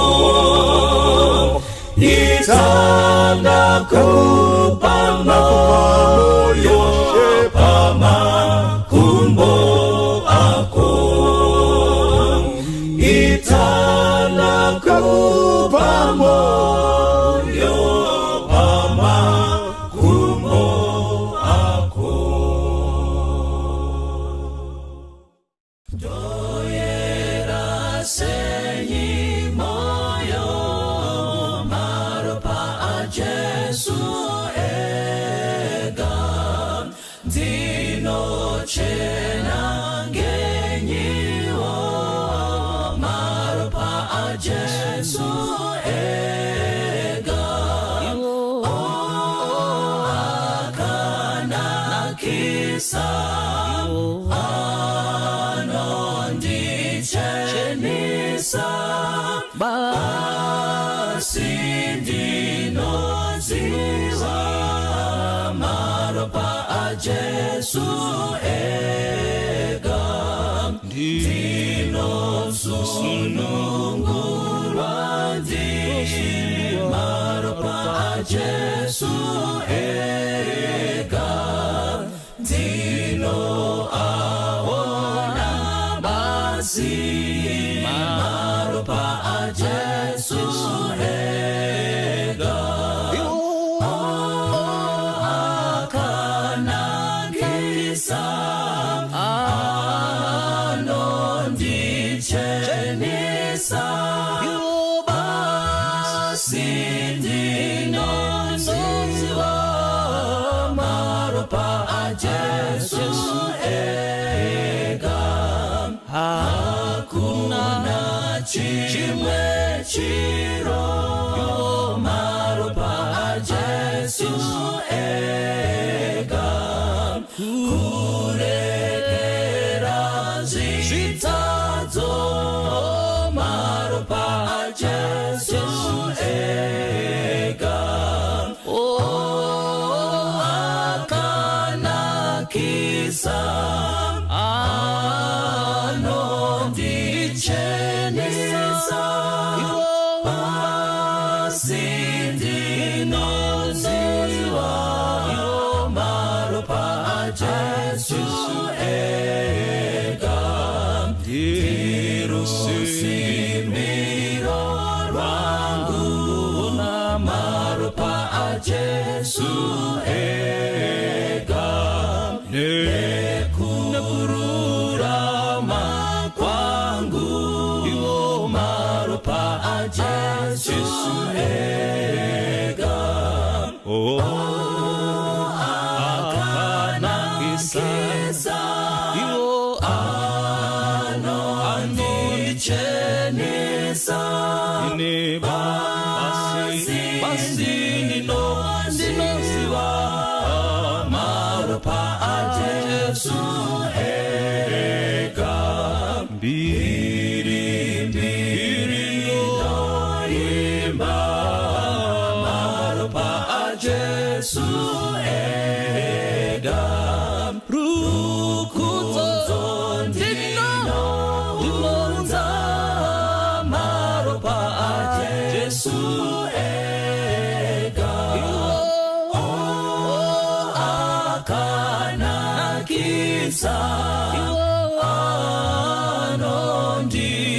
itandako pamoyo pamakumbo ako, itandako pamoyo pamakumbo ako. Doyera senyi moyo maropa a Jesu ega, dino chena genyiwo maropa a Jesu ega, akana kisa anondichenisa Jesu ega Dino sunungulwa di Maropa Jesu ega Dino aona basi Maropa Jesu ega Akana kisa Anondichenisa Basindino Ziwa Maropa Jesu ega Hakuna chimwe chiro Maropa Jesu ega Kurekera zitadzo Maropa Jesu ega Akana kisa Anondichenisa Basindino ziwa Maropa Jesu ega Dirusimiro rwangu na Maropa Jesu ega Nekurura makwangu Maropa Jesu ega Akana kisa Anondichenisa Basindino ziwa Maropa Jesu ega Mbiri noimba Maropa Jesu ega Rukuzo ndino Dinonza Maropa Jesu ega Akana kisa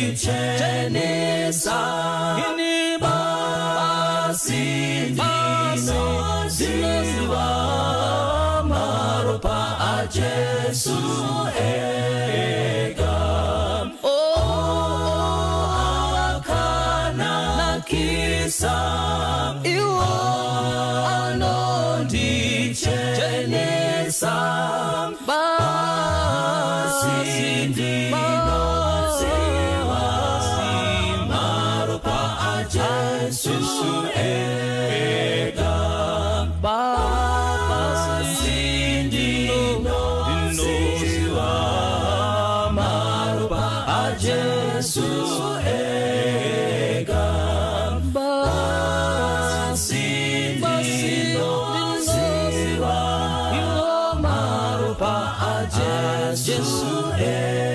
Anondichenisa Basindino ziwa Maropa Jesu ega Akana kisa Anondichenisa Basindino ziwa Maropa Jesu ega Basindino ziwa Maropa Jesu ega Basindino ziwa Maropa Jesu ega